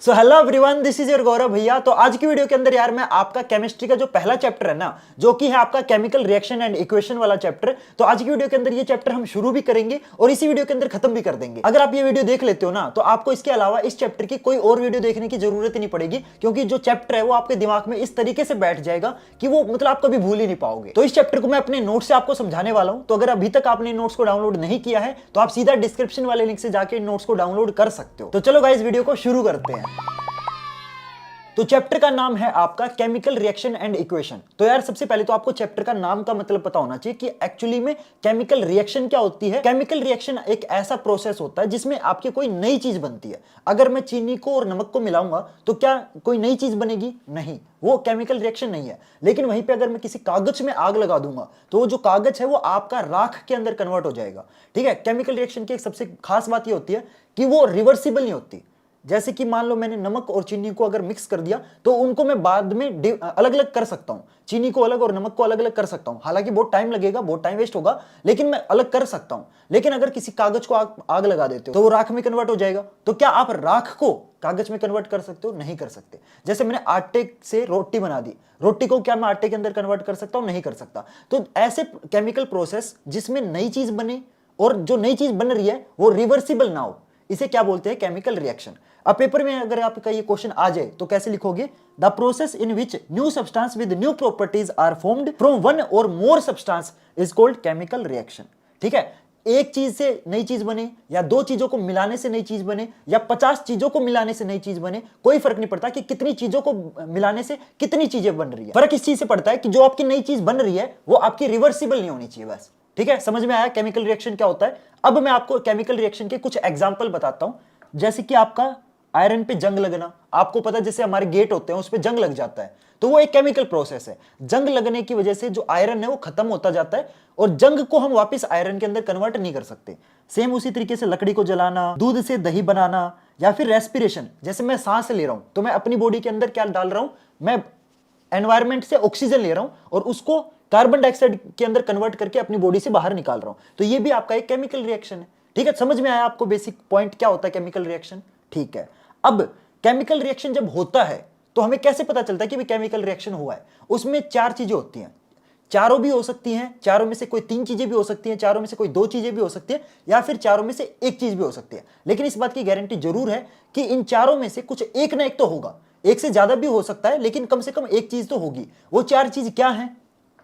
So hello everyone, this is your Gaurav भैया। तो आज की वीडियो के अंदर यार मैं आपका केमिस्ट्री का जो पहला चैप्टर है ना, जो कि है आपका केमिकल रिएक्शन एंड इक्वेशन वाला चैप्टर, तो आज की वीडियो के अंदर ये चैप्टर हम शुरू भी करेंगे और इसी वीडियो के अंदर खत्म भी कर देंगे। अगर आप ये वीडियो देख लेते हो ना, तो आपको इसके अलावा इस चैप्टर की कोई और वीडियो देखने की जरूरत ही नहीं पड़ेगी, क्योंकि जो चैप्टर है वो आपके दिमाग में इस तरीके से बैठ जाएगा कि वो मतलब आप कभी भूल ही नहीं पाओगे। तो इस चैप्टर को मैं अपने नोट से आपको समझाने वाला हूं। तो अगर अभी तक आपने नोट्स को डाउनलोड नहीं किया है तो आप सीधा डिस्क्रिप्शन वाले लिंक से जाके नोट्स को डाउनलोड कर सकते हो। तो चलो गाइस, वीडियो को शुरू करते हैं। तो चैप्टर का नाम है आपका केमिकल रिएक्शन एंड इक्वेशन। तो यार सबसे पहले तो आपको चैप्टर का नाम का मतलब पता होना चाहिए कि एक्चुअली में केमिकल रिएक्शन क्या होती है। केमिकल रिएक्शन एक ऐसा प्रोसेस होता है जिसमें आपकी कोई नई चीज बनती है। अगर मैं चीनी को और नमक को मिलाऊंगा तो क्या कोई नई चीज बनेगी? नहीं, वो केमिकल रिएक्शन नहीं है। लेकिन वहीं पे अगर मैं किसी कागज में आग लगा दूंगा तो वो जो कागज है वो आपका राख के अंदर कन्वर्ट हो जाएगा। ठीक है, केमिकल रिएक्शन की एक सबसे खास बात ये होती है कि वो रिवर्सिबल नहीं होती। जैसे कि मान लो मैंने नमक और चीनी को अगर मिक्स कर दिया तो उनको मैं बाद में अलग अलग कर सकता हूं। चीनी को अलग और नमक को अलग अलग कर सकता हूं। हालांकि बहुत टाइम लगेगा, बहुत टाइम वेस्ट होगा, लेकिन मैं अलग कर सकता हूं। लेकिन अगर किसी कागज को आग लगा देते हो तो वो राख में कन्वर्ट हो जाएगा। तो क्या आप राख को कागज में कन्वर्ट कर सकते हो? नहीं कर सकते। जैसे मैंने आटे से रोटी बना दी, रोटी को क्या मैं आटे के अंदर कन्वर्ट कर सकता हूं? नहीं कर सकता। तो ऐसे केमिकल प्रोसेस जिसमें नई चीज बने और जो नई चीज बन रही है वो रिवर्सिबल ना हो, इसे क्या बोलते हैं? Chemical reaction. अब पेपर में अगर आपका ये क्वेश्चन आ जाए तो कैसे लिखोगे? The process in which new substance with new properties are formed from one or more substance is called chemical reaction. ठीक है, एक चीज से नई चीज बने या दो चीजों को मिलाने से नई चीज बने या 50 चीजों को मिलाने से नई चीज बने, कोई फर्क नहीं पड़ता कि कितनी चीजों को मिलाने से कितनी चीजें बन रही है। फर्क इस चीज से पड़ता है कि जो आपकी नई चीज बन रही है वो आपकी रिवर्सिबल नहीं होनी चाहिए, बस। ठीक है, समझ में आया केमिकल रिएक्शन क्या होता है? अब मैं आपको केमिकल रिएक्शन के कुछ एग्जांपल बताता हूं। जैसे कि आपका आयरन पे जंग लगना, आपको पता है जैसे हमारे गेट होते हैं उस पे जंग लग जाता है, तो वो एक केमिकल प्रोसेस है। जंग लगने की वजह से जो आयरन है वो खत्म होता जाता है और जंग को हम वापस आयरन के अंदर कन्वर्ट नहीं कर सकते। सेम उसी तरीके से लकड़ी को जलाना, दूध से दही बनाना, या फिर रेस्पिरेशन, जैसे मैं सांस ले रहा हूं तो मैं अपनी बॉडी के अंदर क्या डाल रहा हूं? मैं एनवायरमेंट से ऑक्सीजन ले रहा हूं और उसको कार्बन डाइऑक्साइड के अंदर कन्वर्ट करके अपनी बॉडी से बाहर निकाल रहा हूं। तो ये भी आपका एक केमिकल रिएक्शन है। ठीक है, समझ में आया आपको बेसिक पॉइंट क्या होता है केमिकल रिएक्शन? ठीक है, अब केमिकल रिएक्शन जब होता है तो हमें कैसे पता चलता है कि भी केमिकल रिएक्शन हुआ है? उसमें चार चीजें होती हैं। चारों भी हो सकती हैं, चारों में से कोई तीन चीजें भी हो सकती हैं, चारों में से कोई दो चीजें भी हो सकती है, या फिर चारों में से एक चीज भी हो सकती है। लेकिन इस बात की गारंटी जरूर है कि इन चारों में से कुछ एक ना एक तो होगा। एक से ज्यादा भी हो सकता है, लेकिन कम से कम एक चीज तो होगी। वो चार चीज क्या है?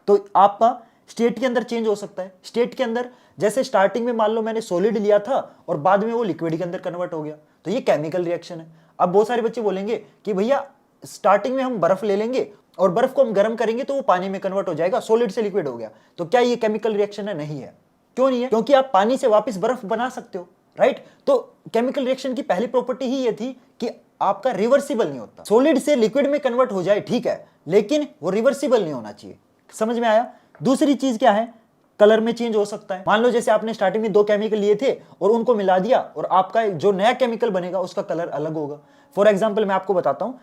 तो आपका स्टेट के अंदर चेंज हो सकता है। स्टेट के अंदर जैसे स्टार्टिंग में मान लो मैंने सॉलिड लिया था और बाद में वो लिक्विड के अंदर कन्वर्ट हो गया, तो ये केमिकल रिएक्शन है। अब बहुत सारे बच्चे बोलेंगे कि भैया स्टार्टिंग में हम बर्फ ले लेंगे और बर्फ को हम गर्म करेंगे तो वो पानी में कन्वर्ट हो जाएगा, सॉलिड से लिक्विड हो गया, तो क्या ये केमिकल रिएक्शन है? नहीं है। क्यों नहीं है? क्योंकि आप पानी से वापस बर्फ बना सकते हो, राइट? तो केमिकल रिएक्शन की पहली प्रॉपर्टी ही ये थी कि आपका रिवर्सिबल नहीं होता। सॉलिड से लिक्विड में कन्वर्ट हो जाए ठीक है, लेकिन वो रिवर्सिबल नहीं होना चाहिए। समझ में आया? दूसरी चीज क्या है? कलर में चेंज हो सकता है। मान लो जैसे आपने स्टार्टिंग में दो केमिकल लिए थे और उनको मिला दिया और आपका जो नया केमिकल बनेगा उसका कलर अलग होगा। फॉर एग्जांपल मैं आपको बताता हूं,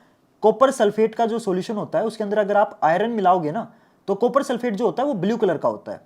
कॉपर सल्फेट का जो सॉल्यूशन होता है उसके अंदर अगर आप आयरन मिलाओगे ना तो कॉपर सल्फेट जो होता है वो ब्लू कलर का होता है।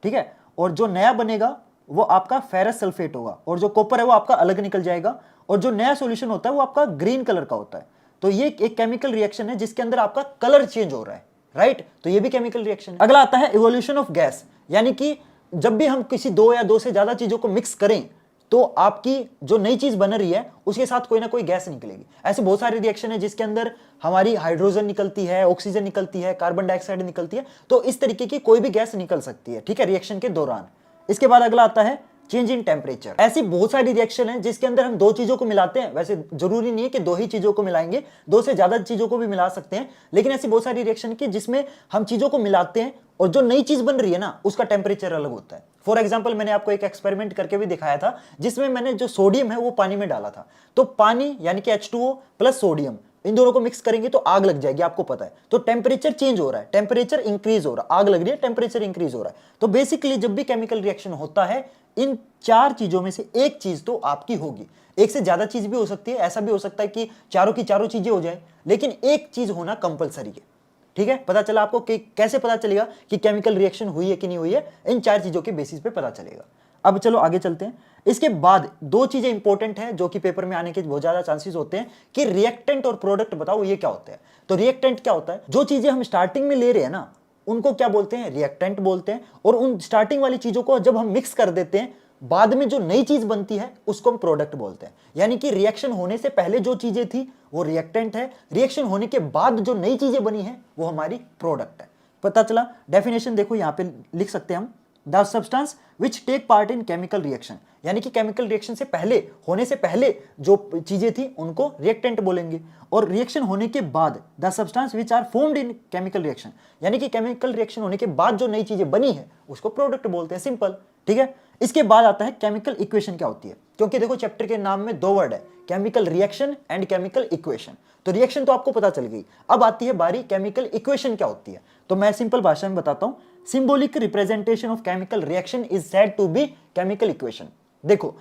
ठीक है, और जो नया बनेगा वो आपका फेरस सल्फेट होगा और जो कॉपर है वो आपका अलग निकल जाएगा और जो नया सॉल्यूशन होता है वो आपका ग्रीन कलर का होता है। तो ये एक केमिकल रिएक्शन है जिसके अंदर आपका कलर चेंज हो रहा है, राइट? तो ये भी केमिकल रिएक्शन है। अगला आता है इवोल्यूशन ऑफ गैस, यानी कि जब भी हम किसी दो या दो से ज्यादा चीजों को मिक्स करें तो आपकी जो नई चीज बन रही है उसके साथ कोई ना कोई गैस निकलेगी। ऐसे बहुत सारे रिएक्शन है जिसके अंदर हमारी हाइड्रोजन निकलती है, ऑक्सीजन निकलती है, कार्बन डाइऑक्साइड निकलती है, तो इस तरीके की कोई भी गैस निकल सकती है, ठीक है, रिएक्शन के दौरान। इसके बाद अगला आता है चेंज इन टेम्परेचर। ऐसी बहुत सारी रिएक्शन है जिसके अंदर हम दो चीजों को मिलाते हैं। वैसे जरूरी नहीं है कि दो ही चीजों को मिलाएंगे, दो से ज्यादा चीजों को भी मिला सकते हैं, लेकिन ऐसी बहुत सारी रिएक्शन की जिसमें हम चीजों को मिलाते हैं और जो नई चीज बन रही है ना उसका टेम्परेचर अलग होता है। फॉर एग्जाम्पल मैंने आपको एक एक्सपेरिमेंट करके भी दिखाया था जिसमें मैंने जो सोडियम है वो पानी में डाला था। तो पानी यानी कि H2O प्लस सोडियम, इन दोनों को मिक्स करेंगे तो आग लग जाएगी, आपको पता है। तो टेम्परेचर चेंज हो रहा है, टेम्परेचर इंक्रीज हो रहा है, आग लग रही है, टेम्परेचर इंक्रीज हो रहा है। तो बेसिकली जब भी केमिकल रिएक्शन होता है इन चार चीजों में से एक चीज तो आपकी होगी। एक से ज्यादा चीज भी हो सकती है, ऐसा भी हो सकता है कि चारों की चारों चीजें हो जाए, लेकिन एक चीज होना कंपलसरी है। ठीक है, पता चला आपको कि कैसे पता चलेगा कि केमिकल रिएक्शन हुई है कि नहीं हुई है? इन चार चीजों के बेसिस पे पता चलेगा। अब चलो आगे चलते हैं। इसके बाद दो चीजें इंपॉर्टेंट हैं जो कि पेपर में आने के बहुत ज्यादा चांसेस होते हैं कि रिएक्टेंट और प्रोडक्ट बताओ ये क्या होते हैं। तो रिएक्टेंट क्या होता है, जो चीजें हम स्टार्टिंग में ले रहे हैं ना उनको क्या बोलते हैं, रिएक्टेंट बोलते हैं। और उन स्टार्टिंग वाली चीजों को जब हम मिक्स कर देते हैं, बाद में जो नई चीज बनती है उसको हम प्रोडक्ट बोलते हैं। यानी कि रिएक्शन होने से पहले जो चीजें थी वो रिएक्टेंट है, रिएक्शन होने के बाद जो नई चीजें बनी है वो हमारी प्रोडक्ट है। पता चला। डेफिनेशन देखो यहां पे लिख सकते हैं हम, the substance which take part in chemical reaction, यानी कि केमिकल रिएक्शन से पहले, होने से पहले जो चीजें थी उनको रिएक्टेंट बोलेंगे। और रिएक्शन होने के बाद the substance which are formed in chemical reaction, यानी कि केमिकल रिएक्शन होने के बाद जो नई चीजें बनी है उसको प्रोडक्ट बोलते हैं। सिंपल, ठीक है। इसके बाद आता है केमिकल इक्वेशन क्या होती है, क्योंकि देखो चैप्टर के नाम में दो वर्ड है, chemical reaction and chemical equation. तो रिएक्शन तो आपको पता चल गई, अब आती है बारी केमिकल इक्वेशन क्या होती है। तो मैं सिंपल भाषा में बताता हूं, symbolic representation of chemical reaction is said to be chemical equation. देखो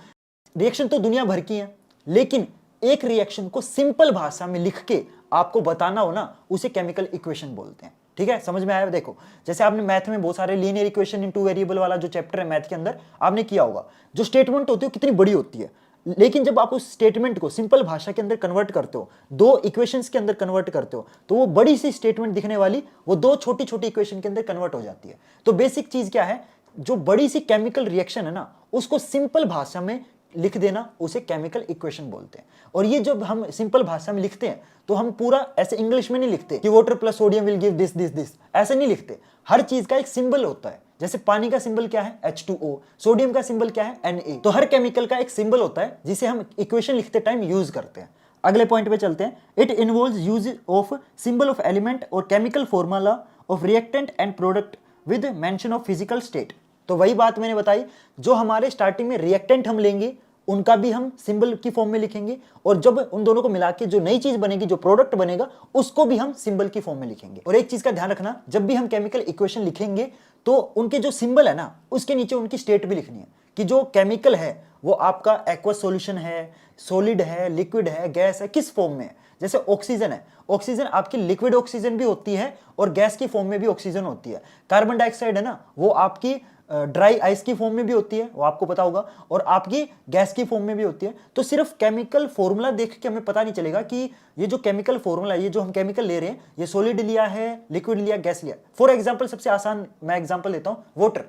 रिएक्शन तो दुनिया भर की है, लेकिन एक रिएक्शन को सिंपल भाषा में लिख के आपको बताना हो ना, उसे केमिकल इक्वेशन बोलते हैं। ठीक है, समझ में आया। देखो जैसे आपने मैथ में बहुत सारे linear equation in two variable वाला जो चैप्टर है मैथ के अंदर आपने किया होगा, जो स्टेटमेंट होती है कितनी बड़ी होती है, लेकिन जब आप उस स्टेटमेंट को सिंपल भाषा के अंदर कन्वर्ट करते हो, दो इक्वेशंस के अंदर कन्वर्ट करते हो, तो वो बड़ी सी स्टेटमेंट दिखने वाली वो दो छोटी छोटी इक्वेशन के अंदर कन्वर्ट हो जाती है। तो बेसिक चीज क्या है, जो बड़ी सी केमिकल रिएक्शन है ना उसको सिंपल भाषा में लिख देना, उसे केमिकल इक्वेशन बोलते हैं। और ये जब हम सिंपल भाषा में लिखते हैं तो हम पूरा ऐसे इंग्लिश में नहीं लिखते कि water plus sodium will give this this this, ऐसे नहीं लिखते। हर चीज का एक सिंबल होता है। जैसे पानी का सिंबल क्या है, H2O, सोडियम का सिंबल क्या है, Na। तो हर केमिकल का एक सिंबल होता है जिसे हम इक्वेशन लिखते टाइम यूज करते हैं। अगले पॉइंट पे चलते हैं। It involves use of symbol of element और chemical formula of reactant and product with mention of physical state. तो वही बात मैंने बताई, जो हमारे स्टार्टिंग में रिएक्टेंट हम लेंगे उनका भी हम सिंबल की फॉर्म में लिखेंगे, और जब उन दोनों को मिला के जो नई चीज बनेगी, जो प्रोडक्ट बनेगा, उसको भी हम सिंबल की फॉर्म में लिखेंगे। और एक चीज का ध्यान रखना, जब भी हम केमिकल इक्वेशन लिखेंगे तो उनके जो सिंबल है ना उसके नीचे उनकी स्टेट भी लिखनी है, कि जो केमिकल है वो आपका एक्वस सॉल्यूशन है, सॉलिड है, लिक्विड है, गैस है, किस फॉर्म में है। जैसे ऑक्सीजन है, ऑक्सीजन आपकी लिक्विड ऑक्सीजन भी होती है और गैस की फॉर्म में भी ऑक्सीजन होती है। कार्बन डाइऑक्साइड है ना, वो आपकी ड्राई आइस की फॉर्म में भी होती है, वो आपको पता होगा, और आपकी गैस की फॉर्म में भी होती है। तो सिर्फ केमिकल फॉर्मूला देख के हमें पता नहीं चलेगा कि ये जो केमिकल फॉर्मूला है, ये जो हम केमिकल ले रहे हैं, ये सॉलिड लिया है, लिक्विड लिया, गैस लिया। फॉर एग्जांपल सबसे आसान मैं एग्जांपल लेता हूं, वाटर।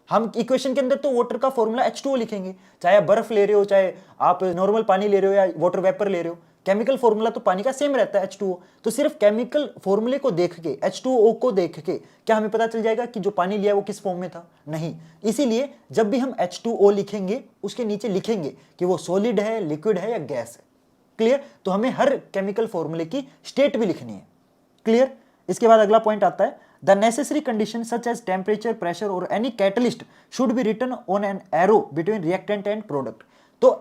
हम इक्वेशन के अंदर तो वाटर का फॉर्मूला H2O लिखेंगे, चाहे आप बर्फ ले रहे हो, चाहे आप नॉर्मल पानी ले रहे हो या वाटर वेपर ले रहे हो, केमिकल फॉर्मूला तो पानी का सेम रहता है, H2O। तो सिर्फ केमिकल फॉर्मूले को देख के, H2O को देख के क्या हमें पता चल जाएगा कि जो पानी लिया वो किस फॉर्म में था? नहीं। इसीलिए जब भी हम H2O लिखेंगे उसके नीचे लिखेंगे कि वो सॉलिड है, लिक्विड है या गैस है। क्लियर? तो हमें हर केमिकल फॉर्मूले की स्टेट भी लिखनी है। क्लियर? इसके बाद अगला पॉइंट आता है, the necessary condition such as temperature, pressure और any catalyst should be written on an arrow between reactant and product. तो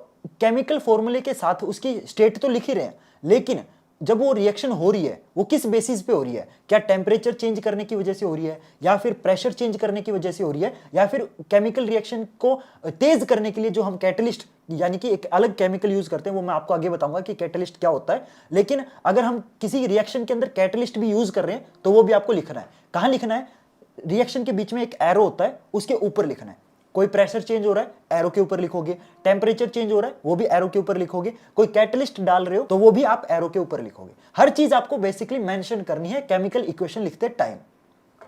केमिकल फॉर्मूले के साथ उसकी स्टेट तो लिख ही रहे हैं, लेकिन जब वो रिएक्शन हो रही है वो किस बेसिस पे हो रही है? क्या टेम्परेचर चेंज करने की वजह से हो रही है, या फिर प्रेशर चेंज करने की वजह से हो रही है, या फिर केमिकल रिएक्शन को तेज करने के लिए जो हम कैटलिस्ट यानी कि एक अलग केमिकल यूज करते हैं, वो मैं आपको आगे बताऊंगा कि कैटलिस्ट क्या होता है। लेकिन अगर हम किसी रिएक्शन के अंदर कैटलिस्ट भी यूज कर रहे हैं तो वो भी आपको लिखना है। कहां लिखना है? रिएक्शन के बीच में एक एरो होता है, उसके ऊपर लिखना है। कोई प्रेशर चेंज हो रहा है, एरो के ऊपर लिखोगे। टेम्परेचर चेंज हो रहा है, वो भी एरो के ऊपर लिखोगे। कोई कैटलिस्ट डाल रहे हो तो वो भी आप एरो के ऊपर लिखोगे। हर चीज आपको बेसिकली मेंशन करनी है केमिकल इक्वेशन लिखते टाइम।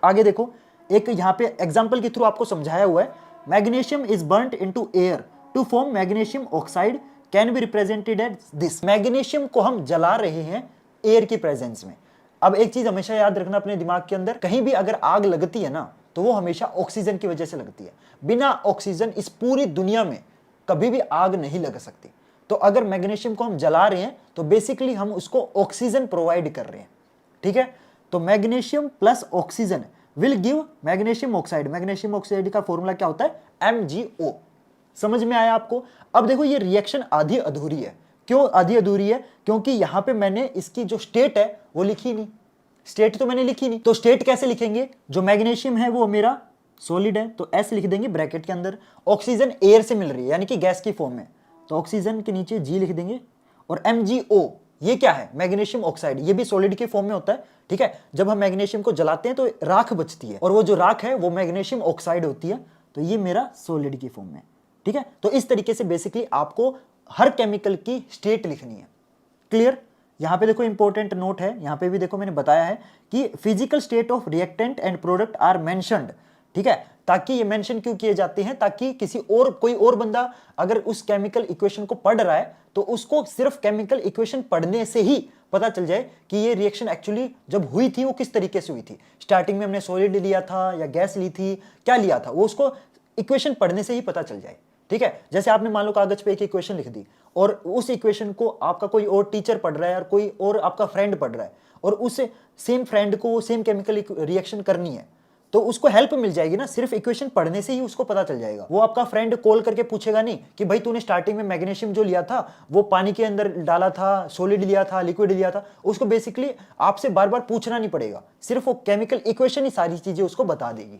आगे देखो, एक यहां पे एग्जांपल के थ्रू आपको समझाया हुआ है, magnesium is burned into air to form magnesium oxide can be represented as this. Magnesium को हम जला रहे हैं एयर की प्रेजेंस में। अब एक चीज हमेशा याद रखना अपने दिमाग के अंदर, कहीं भी अगर आग लगती है ना तो वो हमेशा ऑक्सीजन की वजह से लगती है। बिना ऑक्सीजन इस पूरी दुनिया में कभी भी आग नहीं लग सकती। तो अगर मैग्नीशियम को हम जला रहे हैं तो बेसिकली हम उसको ऑक्सीजन प्रोवाइड कर रहे हैं। ठीक है, तो magnesium plus oxygen will give magnesium oxide. Magnesium oxide का फॉर्मूला क्या होता है? MgO। समझ में आया आपको? अब देखो ये रिएक्शन आधी अधूरी है। क्यों आधी अधूरी है? क्योंकि यहां पे मैंने इसकी जो स्टेट है वो लिखी नहीं। स्टेट तो मैंने लिखी नहीं, तो स्टेट कैसे लिखेंगे? जो मैग्नीशियम है वो मेरा सॉलिड है तो S लिख देंगे ब्रैकेट के अंदर। ऑक्सीजन एयर से मिल रही है यानी कि गैस की फॉर्म में, तो ऑक्सीजन के नीचे G लिख देंगे। और MgO ये क्या है? Magnesium oxide. ये भी सॉलिड की फॉर्म में होता है। ठीक है, जब हम मैग्नीशियम को जलाते हैं तो राख बचती है, और वो जो राख है वो मैग्नीशियम ऑक्साइड होती है। तो ये मेरा सॉलिड की फॉर्म में। ठीक है। तो इस तरीके से बेसिकली आपको हर केमिकल की स्टेट लिखनी है। क्लियर। यहां पे देखो इंपॉर्टेंट नोट है, यहां पे भी देखो मैंने बताया है कि physical state of reactant and product are mentioned, ठीक है। ताकि ये मेंशन क्यों किए जाते हैं, ताकि किसी और कोई और बंदा अगर उस केमिकल इक्वेशन को पढ़ रहा है तो उसको सिर्फ केमिकल इक्वेशन पढ़ने से ही पता चल जाए कि ये रिएक्शन एक्चुअली जब हुई थी वो किस तरीके से हुई थी। स्टार्टिंग में हमने सॉलिड लिया था या गैस ली थी, क्या लिया था, वो उसको इक्वेशन पढ़ने से ही पता चल जाए, ठीक है। जैसे आपने मान लो कागज पे एक इक्वेशन लिख दी और उस इक्वेशन को आपका कोई और टीचर पढ़ रहा है और कोई और आपका फ्रेंड पढ़ रहा है और उस सेम फ्रेंड को सेम केमिकल रिएक्शन करनी है तो उसको हेल्प मिल जाएगी ना, सिर्फ इक्वेशन पढ़ने से ही उसको पता चल जाएगा। वो आपका फ्रेंड कॉल करके पूछेगा नहीं कि भाई तूने स्टार्टिंग में मैग्नीशियम जो लिया था वो पानी के अंदर डाला था, सॉलिड लिया था, लिक्विड लिया था। उसको बेसिकली आपसे बार बार पूछना नहीं पड़ेगा, सिर्फ वो केमिकल इक्वेशन ही सारी चीजें उसको बता देगी।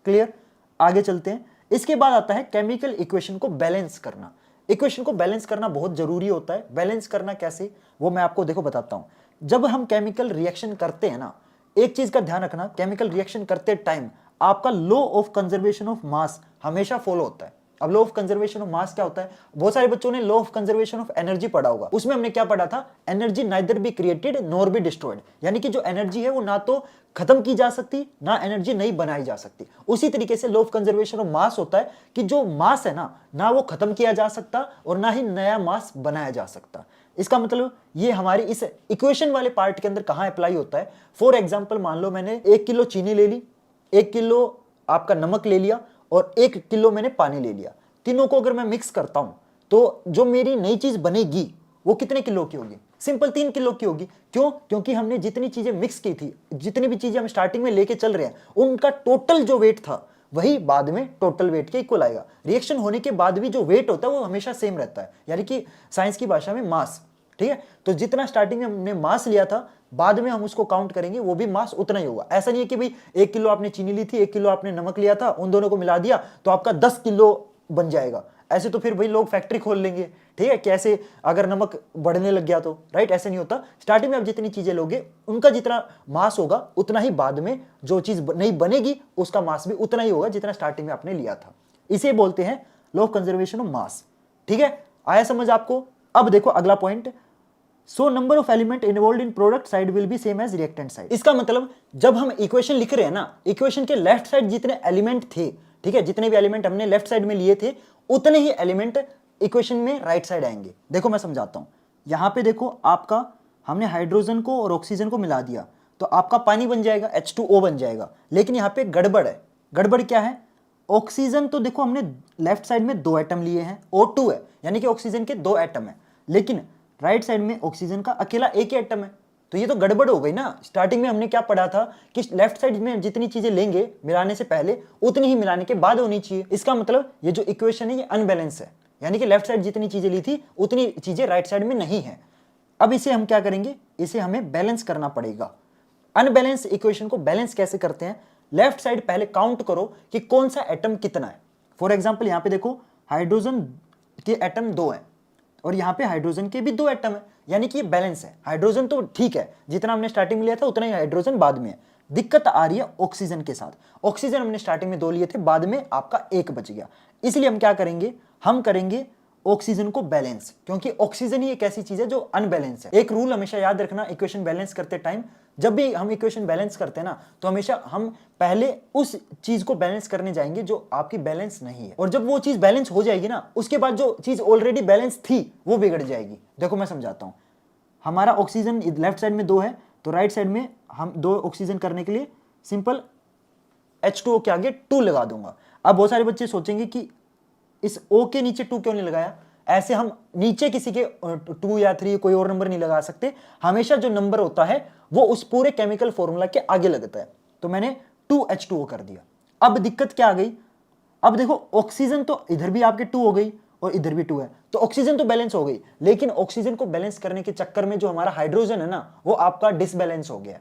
क्लियर। आगे चलते हैं। इसके बाद आता है केमिकल इक्वेशन को बैलेंस करना। इक्वेशन को बैलेंस करना बहुत जरूरी होता है। बैलेंस करना कैसे, वो मैं आपको देखो बताता हूं। जब हम केमिकल रिएक्शन करते हैं ना, एक चीज का ध्यान रखना, केमिकल रिएक्शन करते टाइम आपका लॉ ऑफ कंजर्वेशन ऑफ मास हमेशा फॉलो होता है। अब लॉ ऑफ कंजर्वेशन ऑफ मास क्या होता है, बहुत सारे बच्चों ने law of conservation of energy पढ़ा होगा। उसमें हमने क्या पढ़ा था, energy neither be created nor be destroyed, यानी कि जो एनर्जी है वो ना तो खत्म की जा सकती ना एनर्जी नई बनाई जा सकती। उसी तरीके से लॉ ऑफ कंजर्वेशन ऑफ मास होता है कि जो मास है ना वो खत्म किया जा सकता और ना ही नया मास बनाया जा सकता। इसका मतलब ये हमारी इस इक्वेशन वाले पार्ट के अंदर कहां अप्लाई होता है। फॉर एग्जांपल मान लो मैंने 1 किलो चीनी ले ली, 1 किलो आपका नमक ले लिया और 1 किलो मैंने पानी ले लिया। तीनों को अगर मैं मिक्स करता हूं तो जो मेरी नई चीज बनेगी वो कितने किलो की होगी, सिंपल 3 किलो की होगी। क्यों, क्योंकि हमने जितनी चीजें मिक्स की थी, जितनी भी चीजें हम स्टार्टिंग में लेके चल रहे हैं उनका टोटल जो वेट था वही बाद में टोटल वेट के इक्वल आएगा। रिएक्शन होने के बाद भी जो वेट होता है वो हमेशा सेम रहता है, यानी कि साइंस की भाषा में मास, ठीक है। तो जितना स्टार्टिंग में हमने मास लिया था बाद में हम उसको काउंट करेंगे वो भी मास उतना ही होगा। ऐसा नहीं है कि भाई 1 किलो आपने चीनी ली थी, 1 किलो आपने नमक लिया था, उन दोनों को मिला दिया तो आपका 10 किलो बन जाएगा। ऐसे तो फिर भाई लोग फैक्ट्री खोल लेंगे, ठीक है, कैसे अगर नमक बढ़ने लग गया तो, राइट। ऐसे नहीं होता। स्टार्टिंग में आप जितनी चीजें लोगे उनका जितना मास होगा उतना ही बाद में जो चीज नहीं बनेगी उसका मास भी उतना ही होगा जितना स्टार्टिंग में आपने लिया था। इसे बोलते हैं law of conservation of mass, ठीक है। आया समझ आपको। अब देखो अगला point, so number of element involve in product side will be same as reactant side. इसका मतलब जब हम इक्वेशन लिख रहे हैं ना, इक्वेशन के लेफ्ट साइड जितने एलिमेंट थे, ठीक है, जितने भी एलिमेंट हमने लेफ्ट साइड में लिए थे उतने ही एलिमेंट इक्वेशन में राइट साइड आएंगे। देखो मैं समझाता हूं। यहां पे देखो आपका हमने हाइड्रोजन को और ऑक्सीजन को मिला दिया तो आपका पानी बन जाएगा, H2O बन जाएगा। लेकिन यहां पे गड़बड़ है। गड़बड़ क्या है, ऑक्सीजन तो देखो हमने लेफ्ट साइड में 2 एटम लिए हैं, O2 है, यानी कि ऑक्सीजन के 2 एटम है, लेकिन राइट साइड में ऑक्सीजन का अकेला एक ही एटम है। तो ये तो गड़बड़ हो गई ना। स्टार्टिंग में हमने क्या पढ़ा था कि लेफ्ट साइड में जितनी चीजें लेंगे मिलाने से पहले उतनी ही मिलाने के बाद होनी चाहिए। इसका मतलब ये जो इक्वेशन है ये अनबैलेंस है, यानी कि लेफ्ट साइड जितनी चीजें ली थी उतनी चीजें राइट साइड में नहीं है। अब इसे हम क्या करेंगे, इसे हमें बैलेंस करना पड़ेगा। अनबैलेंस इक्वेशन को बैलेंस कैसे करते हैं, लेफ्ट साइड पहले काउंट करो कि कौन सा एटम कितना है। फॉर एग्जाम्पल यहां पे देखो हाइड्रोजन के एटम 2 है और यहां पे हाइड्रोजन के भी 2 एटम है, यानी कि ये बैलेंस है। हाइड्रोजन तो ठीक है, जितना हमने स्टार्टिंग में लिया था उतना ही हाइड्रोजन बाद में है। दिक्कत आ रही है ऑक्सीजन के साथ। ऑक्सीजन हमने स्टार्टिंग में 2 लिए थे, बाद में आपका 1 बच गया। इसलिए हम क्या करेंगे, हम करेंगे ऑक्सीजन को बैलेंस, क्योंकि ऑक्सीजन ही एक ऐसी चीज है जो अनबैलेंस है। एक रूल हमेशा याद रखना इक्वेशन बैलेंस करते टाइम, जब भी हम इक्वेशन बैलेंस करते हैं ना तो हमेशा हम पहले उस चीज को बैलेंस करने जाएंगे जो आपकी बैलेंस नहीं है, और जब वो चीज बैलेंस हो जाएगी ना उसके बाद जो चीज ऑलरेडी बैलेंस थी वो बिगड़ जाएगी। देखो मैं समझाता हूं। हमारा ऑक्सीजन लेफ्ट साइड में 2 है तो राइट साइड में हम 2 ऑक्सीजन करने के लिए सिंपल H2O के आगे 2 लगा दूंगा। अब बहुत सारे बच्चे सोचेंगे कि इस O के नीचे 2 क्यों नहीं लगाया। ऐसे हम नीचे किसी के 2 या 3 कोई और नंबर नहीं लगा सकते। हमेशा जो नंबर होता है वो उस पूरे केमिकल फॉर्मूला के आगे लगता है। तो मैंने 2H2O कर दिया। अब दिक्कत क्या आ गई, अब देखो ऑक्सीजन तो इधर भी आपके 2 हो गई और इधर भी 2 है, तो ऑक्सीजन तो बैलेंस हो गई, लेकिन ऑक्सीजन को बैलेंस करने के चक्कर में जो हमारा हाइड्रोजन है ना वो आपका डिसबैलेंस हो गया।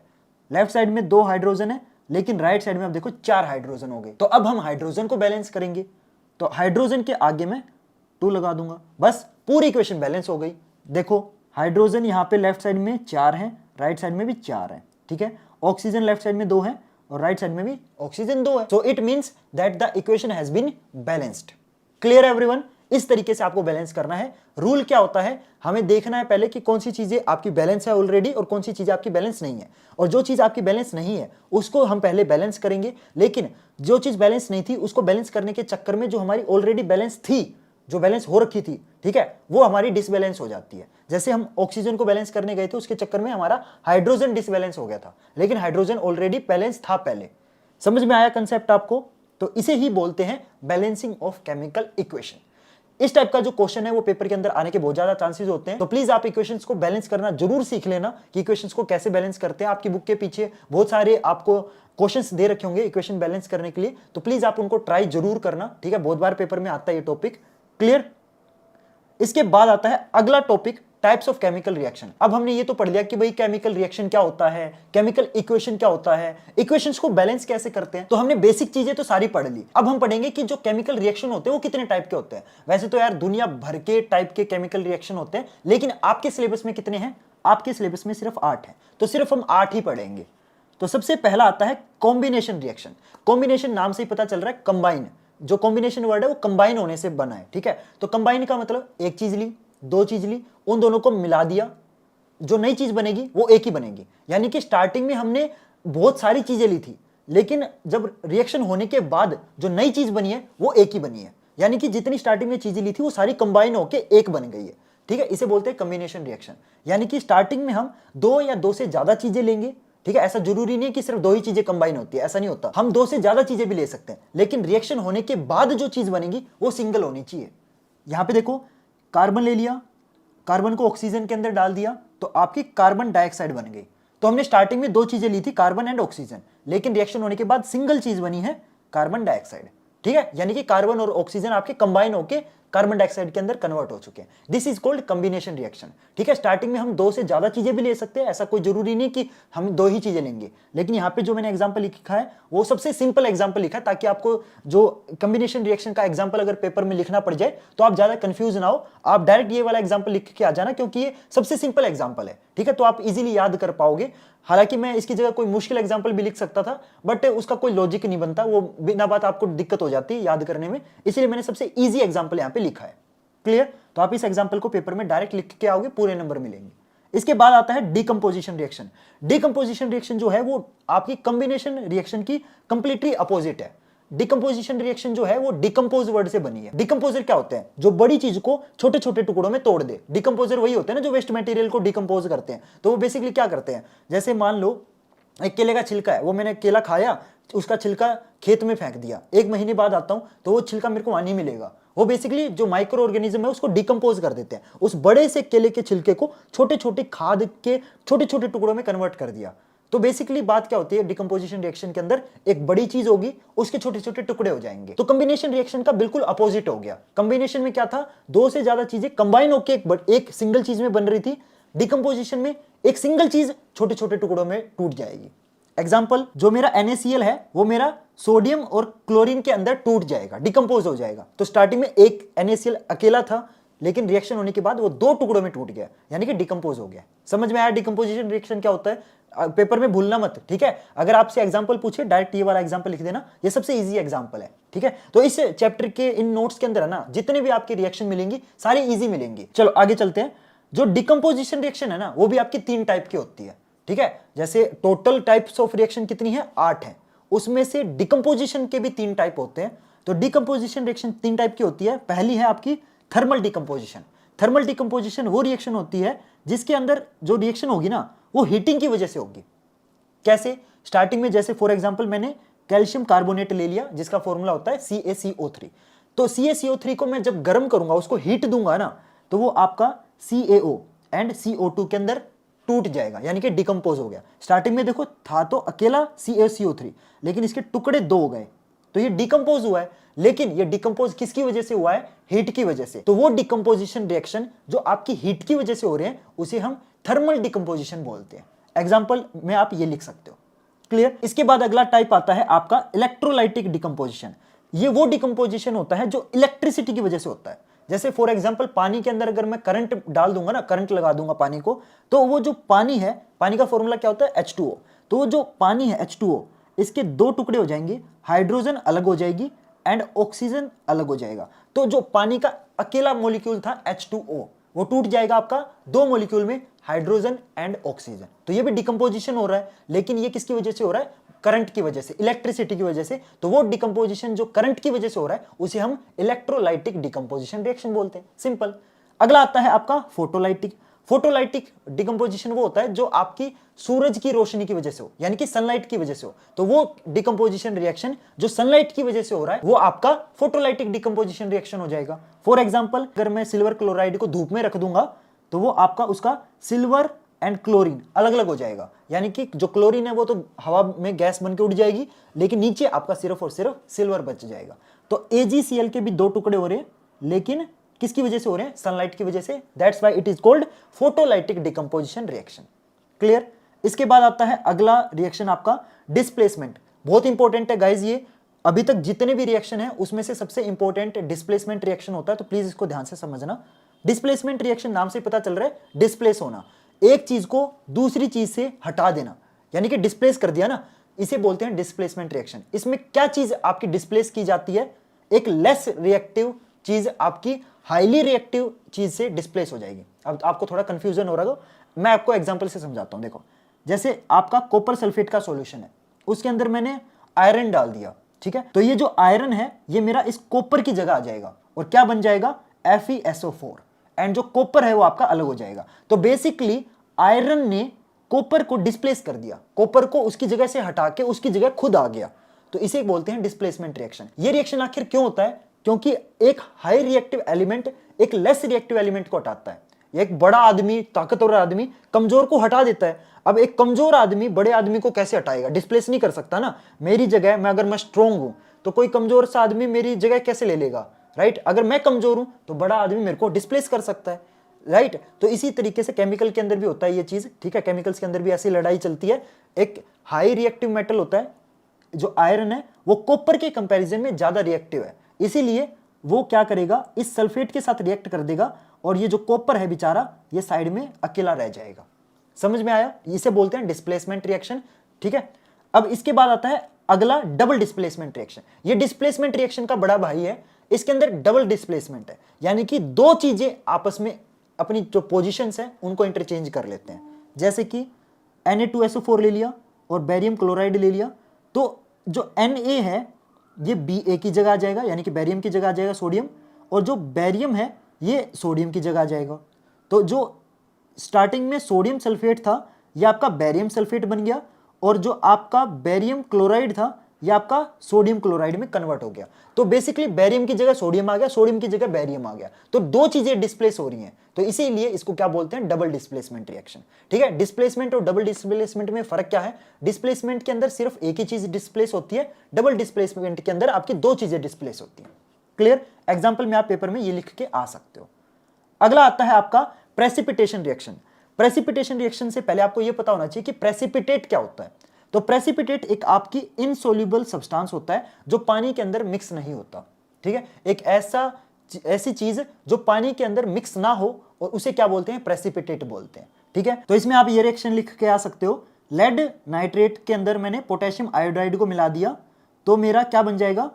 लेफ्ट साइड में 2 हाइड्रोजन है लेकिन राइट साइड में आप देखो 4 हाइड्रोजन हो गए। तो अब हम हाइड्रोजन को बैलेंस करेंगे तो हाइड्रोजन के आगे मैं 2 लगा दूंगा, बस पूरी इक्वेशन बैलेंस हो गई। देखो हाइड्रोजन यहां पे लेफ्ट साइड में 4 है, राइट साइड में भी 4 है, ठीक है। ऑक्सीजन लेफ्ट साइड में 2 है और राइट साइड में भी ऑक्सीजन 2 है। So it means that the equation has been balanced. Clear everyone? इस तरीके से आपको बैलेंस करना है। रूल क्या होता है, हमें देखना है पहले कि कौन सी चीजें आपकी बैलेंस है ऑलरेडी और कौन सी चीजें आपकी बैलेंस नहीं है, और जो चीज आपकी बैलेंस नहीं है उसको हम पहले बैलेंस करेंगे, लेकिन जो चीज बैलेंस नहीं थी उसको बैलेंस करने के चक्कर में जो हमारी ऑलरेडी बैलेंस थी, जो बैलेंस हो रखी थी, ठीक है, वो हमारी डिसबैलेंस हो जाती है। जैसे हम ऑक्सीजन को बैलेंस करने गए थे, उसके चक्कर में हमारा हाइड्रोजन डिसबैलेंस हो गया था, लेकिन हाइड्रोजन ऑलरेडी बैलेंस था पहले। समझ में आया कंसेप्ट आपको? तो इसे ही बोलते हैं बैलेंसिंग ऑफ केमिकल इक्वेशन। इस टाइप का जो क्वेश्चन है वो पेपर के अंदर आने के बहुत ज्यादा चांसेस होते हैं, तो प्लीज आप इक्वेशंस को बैलेंस करना जरूर सीख लेना कि इक्वेशंस को कैसे बैलेंस करते हैं। आपकी बुक के पीछे बहुत सारे आपको क्वेश्चंस दे रखे होंगे इक्वेशन बैलेंस करने के लिए, तो प्लीज आप उनको ट्राई जरूर करना, ठीक है। बहुत बार पेपर में आता है ये टॉपिक। क्लियर? इसके बाद आता है अगला topic, types of chemical reaction. अब हमने ये तो पढ़ लिया कि भाई केमिकल रिएक्शन क्या होता है, केमिकल इक्वेशन क्या होता है, इक्वेशंस को बैलेंस कैसे करते हैं, तो हमने बेसिक चीजें तो सारी पढ़ ली। अब हम पढ़ेंगे कि जो केमिकल रिएक्शन होते हैं वो कितने टाइप के होते हैं। वैसे तो यार दुनिया भर के टाइप के केमिकल रिएक्शन होते हैं, लेकिन आपके सिलेबस में कितने हैं? आपके सिलेबस में सिर्फ 8 है, तो सिर्फ हम 8 ही पढ़ेंगे। तो सबसे पहला आता है कॉम्बिनेशन रिएक्शन। कॉम्बिनेशन नाम से ही पता चल रहा है कंबाइन, जो कॉम्बिनेशन वर्ड है वो कंबाइन होने से बना है, ठीक है। तो कंबाइन का मतलब एक चीज ली, दो चीज ली, उन दोनों को मिला दिया, जो नई चीज बनेगी वो एक ही बनेगी। यानी कि स्टार्टिंग में हमने बहुत सारी चीजें ली थी, लेकिन जब रिएक्शन होने के बाद जो नई चीज बनी है वो एक ही बनी है। यानी कि जितनी स्टार्टिंग में चीजें ली थी वो सारी कंबाइन होकर एक बन गई है, ठीक है। इसे बोलते हैं कॉम्बिनेशन रिएक्शन। यानी कि स्टार्टिंग में हम 2 या 2 से ज्यादा चीजें लेंगे, ठीक है। ऐसा जरूरी नहीं है कि सिर्फ 2 ही चीजें कंबाइन होती है, ऐसा नहीं होता। हम 2 से ज्यादा चीजें भी ले सकते हैं, लेकिन रिएक्शन होने के बाद जो चीज बनेगी वो सिंगल होनी चाहिए। यहां पे देखो, कार्बन ले लिया, कार्बन को ऑक्सीजन के अंदर डाल दिया, तो आपकी कार्बन डाइऑक्साइड बन गई। तो हमने स्टार्टिंग में 2 चीजें ली थी, कार्बन एंड ऑक्सीजन, लेकिन रिएक्शन होने के बाद सिंगल चीज बनी है, कार्बन डाइऑक्साइड, ठीक है। यानी कि कार्बन और ऑक्सीजन आपके कंबाइन होकर कार्बन डाइऑक्साइड के अंदर कन्वर्ट हो चुके हैं। This is called combination reaction, ठीक है। स्टार्टिंग में हम 2 से ज्यादा चीजें भी ले सकते हैं, ऐसा कोई जरूरी नहीं कि हम 2 ही चीजें लेंगे। लेकिन यहाँ पे जो मैंने एग्जांपल लिखा है वो सबसे सिंपल एग्जांपल लिखा है, ताकि आपको जो कॉम्बिनेशन रिएक्शन का एग्जांपल अगर पेपर में लिखना पड़ जाए तो आप ज्यादा कंफ्यूज ना हो, आप डायरेक्ट ये वाला एग्जांपल लिख के आ जाना, क्योंकि ये सबसे सिंपल एग्जांपल है, ठीक है। तो आप इजीली याद कर पाओगे। हालांकि मैं इसकी जगह कोई मुश्किल एग्जांपल भी लिख सकता था, बट उसका कोई लॉजिक नहीं बनता, वो बिना बात आपको दिक्कत हो जाती है याद करने में, इसलिए मैंने सबसे इजी एग्जांपल यहाँ पे लिखा है। क्लियर? तो आप इस एग्जांपल को पेपर में डायरेक्ट लिख के आओगे, पूरे नंबर मिलेंगे। इसके बाद आता है डीकंपोजिशन रिएक्शन। डीकंपोजिशन रिएक्शन जो है वो आपकी कॉम्बिनेशन रिएक्शन की कंप्लीटली अपोजिट है। डिकम्पोजिशन रिएक्शन जो है वो डिकम्पोज वर्ड से बनी है। डिकम्पोजर क्या होते हैं? जो बड़ी चीज को छोटे छोटे टुकड़ों में तोड़ दे। डिकम्पोजर वही होते हैं ना जो वेस्ट मटेरियल को डिकम्पोज करते हैं। तो वो बेसिकली क्या करते हैं, जैसे मान लो एक केले का छिलका है, वो मैंने केला खाया, उसका छिलका खेत में फेंक दिया, 1 महीने बाद आता हूं तो वो छिलका मेरे को वहां नहीं मिलेगा। वो बेसिकली जो माइक्रो ऑर्गेनिज्म है उसको डिकम्पोज कर देते हैं। उस बड़े से केले के छिलके को छोटे छोटे खाद के छोटे छोटे टुकड़ों में कन्वर्ट कर दिया। तो बेसिकली बात क्या होती है, डिकम्पोजिशन रिएक्शन के अंदर एक बड़ी चीज होगी, उसके छोटे छोटे टुकड़े हो जाएंगे। तो कॉम्बिनेशन रिएक्शन का बिल्कुल अपोजिट हो गया। कॉम्बिनेशन में क्या था, 2 से ज्यादा चीजें कंबाइन होकर एक सिंगल चीज में बन रही थी। डिकम्पोजिशन में एक सिंगल चीज छोटे छोटे टुकड़ों में टूट जाएगी। एग्जाम्पल, जो मेरा NaCl है वो मेरा सोडियम और क्लोरीन के अंदर टूट जाएगा, डिकम्पोज हो जाएगा। तो स्टार्टिंग में एक NaCl अकेला था, लेकिन रिएक्शन होने के बाद वो 2 टुकड़ों में टूट गया, यानी कि डिकम्पोज हो गया। समझ में आया डिकम्पोजिशन रिएक्शन क्या होता है? पेपर में भूलना मत, ठीक है। अगर आपसे एग्जांपल पूछे, डायरेक्ट ये वाला एग्जांपल लिख देना, ये सबसे इजी एग्जांपल है, ठीक है। तो इस चैप्टर के इन नोट्स के अंदर है ना, जितने भी आपके रिएक्शन मिलेंगी सारी इजी मिलेंगी। चलो आगे चलते हैं। जो डिकम्पोजिशन रिएक्शन है ना, वो भी आपकी 3 टाइप की होती है, ठीक है। जैसे टोटल टाइप्स ऑफ रिएक्शन कितनी है, 8 है, उसमें से डिकम्पोजिशन के भी 3 टाइप होते हैं। तो डिकम्पोजिशन रिएक्शन 3 टाइप की होती है। पहली है आपकी थर्मल डिकम्पोजिशन। थर्मल डिकम्पोजिशन वो रिएक्शन होती है जिसके अंदर जो रिएक्शन होगी ना वो हीटिंग की वजह से होगी। कैसे? स्टार्टिंग में जैसे फॉर एग्जांपल मैंने कैल्शियम कार्बोनेट ले लिया, जिसका फॉर्मूला होता है CaCO3। तो CaCO3 को मैं जब गर्म करूंगा, उसको हीट दूंगा ना, तो वो आपका CaO एंड CO2 के अंदर टूट जाएगा, यानी कि डिकम्पोज हो गया। स्टार्टिंग में देखो था तो अकेला CaCO3, लेकिन इसके टुकड़े 2 हो गए, तो ये डिकम्पोज हुआ है। लेकिन ये डिकम्पोज किसकी वजह से हुआ है? हीट की वजह से। तो वो डिकम्पोजिशन रिएक्शन जो आपकी हीट की वजह से हो रहे हैं उसे हम थर्मल डिकम्पोजिशन बोलते हैं। एग्जांपल में आप ये लिख सकते हो। क्लियर? इसके बाद अगला टाइप आता है आपका इलेक्ट्रोलाइटिक डिकम्पोजिशन। ये वो डिकम्पोजिशन होता है जो इलेक्ट्रिसिटी की वजह से होता है। जैसे फॉर एग्जांपल पानी के अंदर अगर मैं करंट डाल दूंगा ना, करंट लगा दूंगा पानी को, तो वो जो पानी है, पानी का फॉर्मूला क्या होता है? H2O। तो वो जो पानी है H2O, इसके 2 टुकड़े हो जाएंगे, हाइड्रोजन अलग हो जाएगी एंड ऑक्सीजन अलग हो जाएगा। तो जो पानी का अकेला मॉलिक्यूल था H2O वो टूट जाएगा आपका दो मॉलिक्यूल में, हाइड्रोजन एंड ऑक्सीजन। तो ये भी डिकम्पोजिशन हो रहा है, लेकिन ये किसकी वजह से हो रहा है? करंट की वजह से, इलेक्ट्रिसिटी की वजह से। तो वो डिकम्पोजिशन जो करंट की वजह से हो रहा है उसे हम इलेक्ट्रोलाइटिक डिकम्पोजिशन रिएक्शन बोलते हैं, सिंपल। अगला आता है आपका फोटोलाइटिक। फोटोलाइटिक डिकम्पोजिशन वो होता है जो आपकी सूरज की रोशनी की वजह से हो, यानी कि सनलाइट की वजह से हो। तो वो डिकम्पोजिशन रिएक्शन जो सनलाइट की वजह से हो रहा है वो आपका फोटोलाइटिक डिकम्पोजिशन रिएक्शन हो जाएगा। फॉर एग्जांपल, अगर मैं सिल्वर क्लोराइड को धूप में रख दूंगा तो वो आपका उसका सिल्वर एंड क्लोरीन अलग अलग हो जाएगा, यानी कि जो क्लोरीन है वो तो हवा में गैस बन के उड़ जाएगी, लेकिन नीचे आपका सिर्फ और सिर्फ सिल्वर बच जाएगा। तो AgCl के भी दो टुकड़े हो रहे हैं, लेकिन किसकी वजह से हो रहे हैं? सनलाइट की वजह से। That's why it is called photolytic decomposition reaction. Clear? इसके बाद आता है अगला रिएक्शन आपका डिस्प्लेसमेंट। बहुत इंपॉर्टेंट है गाइज ये, अभी तक जितने भी रिएक्शन है उसमें से सबसे इंपॉर्टेंट डिस्प्लेसमेंट रिएक्शन होता है, तो प्लीज इसको ध्यान से समझना। डिस्प्लेसमेंट रिएक्शन नाम से पता चल रहा है डिस्प्लेस होना, एक चीज को दूसरी चीज से हटा देना, यानी कि डिस्प्लेस कर दिया ना, इसे बोलते हैं डिस्प्लेसमेंट रिएक्शन। इसमें क्या चीज आपकी डिस्प्लेस की जाती है? एक लेस रिएक्टिव चीज आपकी हाईली रिएक्टिव चीज से डिस्प्लेस हो जाएगी। अब आपको थोड़ा कंफ्यूजन हो रहा है, मैं आपको एग्जांपल से समझाता हूं। देखो, जैसे आपका कॉपर सल्फेट का सॉल्यूशन है, उसके अंदर मैंने आयरन डाल दिया, ठीक है? तो ये जो आयरन है ये मेरा इस कॉपर की जगह आ जाएगा और क्या बन जाएगा? FeSO4, एंड जो कॉपर है वो आपका अलग हो जाएगा। तो बेसिकली आयरन ने कॉपर को डिस्प्लेस कर दिया, कॉपर को उसकी जगह से हटा के उसकी जगह खुद आ गया, तो इसे बोलते हैं डिस्प्लेसमेंट रिएक्शन। ये रिएक्शन आखिर क्यों होता है? क्योंकि एक हाई रिएक्टिव एलिमेंट एक लेस रिएक्टिव एलिमेंट को हटाता है। एक बड़ा आदमी, ताकतवर आदमी कमजोर को हटा देता है। अब एक कमजोर आदमी बड़े आदमी को कैसे हटाएगा? डिस्प्लेस नहीं कर सकता ना। मेरी जगह मैं, अगर मैं स्ट्रोंग हूं तो कोई कमजोर सा आदमी मेरी जगह कैसे ले लेगा? राइट? अगर मैं कमजोर हूं तो बड़ा आदमी मेरे को डिस्प्लेस कर सकता है, राइट? तो इसी तरीके से केमिकल के अंदर भी होता है ये चीज, ठीक है? केमिकल्स के अंदर भी ऐसी लड़ाई चलती है। एक हाई रिएक्टिव मेटल होता है, जो आयरन है वो कॉपर के कंपैरिजन में ज्यादा रिएक्टिव है, इसीलिए वो क्या करेगा? इस सल्फेट के साथ रिएक्ट कर देगा और ये जो कॉपर है बेचारा ये साइड में अकेला रह जाएगा। समझ में आया? इसे बोलते हैं डिस्प्लेसमेंट रिएक्शन, ठीक है? अब इसके बाद आता है अगला डबल डिस्प्लेसमेंट रिएक्शन। ये डिस्प्लेसमेंट रिएक्शन का बड़ा भाई है, इसके अंदर डबल डिस्प्लेसमेंट है, यानी कि दो चीजें आपस में अपनी जो पोजीशंस है उनको इंटरचेंज कर लेते हैं। जैसे कि Na2SO4 ले लिया और बेरियम क्लोराइड ले लिया, तो जो Na है ये Ba की जगह आ जाएगा, यानी कि बेरियम की जगह आ जाएगा सोडियम, और जो बेरियम है ये सोडियम की जगह आ जाएगा। तो जो स्टार्टिंग में सोडियम सल्फेट था ये आपका बेरियम सल्फेट बन गया, और जो आपका बेरियम क्लोराइड था ये आपका सोडियम क्लोराइड में कन्वर्ट हो गया। तो बेसिकली बेरियम की जगह सोडियम आ गया, सोडियम की जगह बेरियम आ गया, तो दो चीजें डिस्प्लेस हो रही हैं। तो इसीलिए इसको क्या बोलते हैं? डबल डिस्प्लेसमेंट रिएक्शन, ठीक है? डिस्प्लेसमेंट और डबल डिस्प्लेसमेंट में फर्क क्या है? डिस्प्लेसमेंट के अंदर सिर्फ एक ही चीज डिस्प्लेस होती है, डबल डिस्प्लेसमेंट के अंदर आपकी दो चीजें डिस्प्लेस होती हैं। क्लियर? एग्जाम्पल में आप पेपर में ये लिख के आ सकते हो। अगला आता है आपका प्रेसिपिटेशन रिएक्शन। प्रेसिपिटेशन रिएक्शन से पहले आपको यह पता होना चाहिए कि प्रेसिपिटेट क्या होता है। तो प्रेसिपिटेट एक आपकी इनसोल्यूबल सब्सटेंस होता है जो पानी के अंदर मिक्स नहीं होता, ठीक है? एक ऐसी चीज जो पानी के अंदर मिक्स ना हो, और उसे क्या बोलते हैं? प्रेसिपिटेट बोलते हैं, ठीक है? तो इसमें आप ये रिएक्शन लिख के आ सकते हो। लेड नाइट्रेट के अंदर मैंने पोटेशियम आयोडाइड को मिला दिया, तो मेरा क्या बन जाएगा?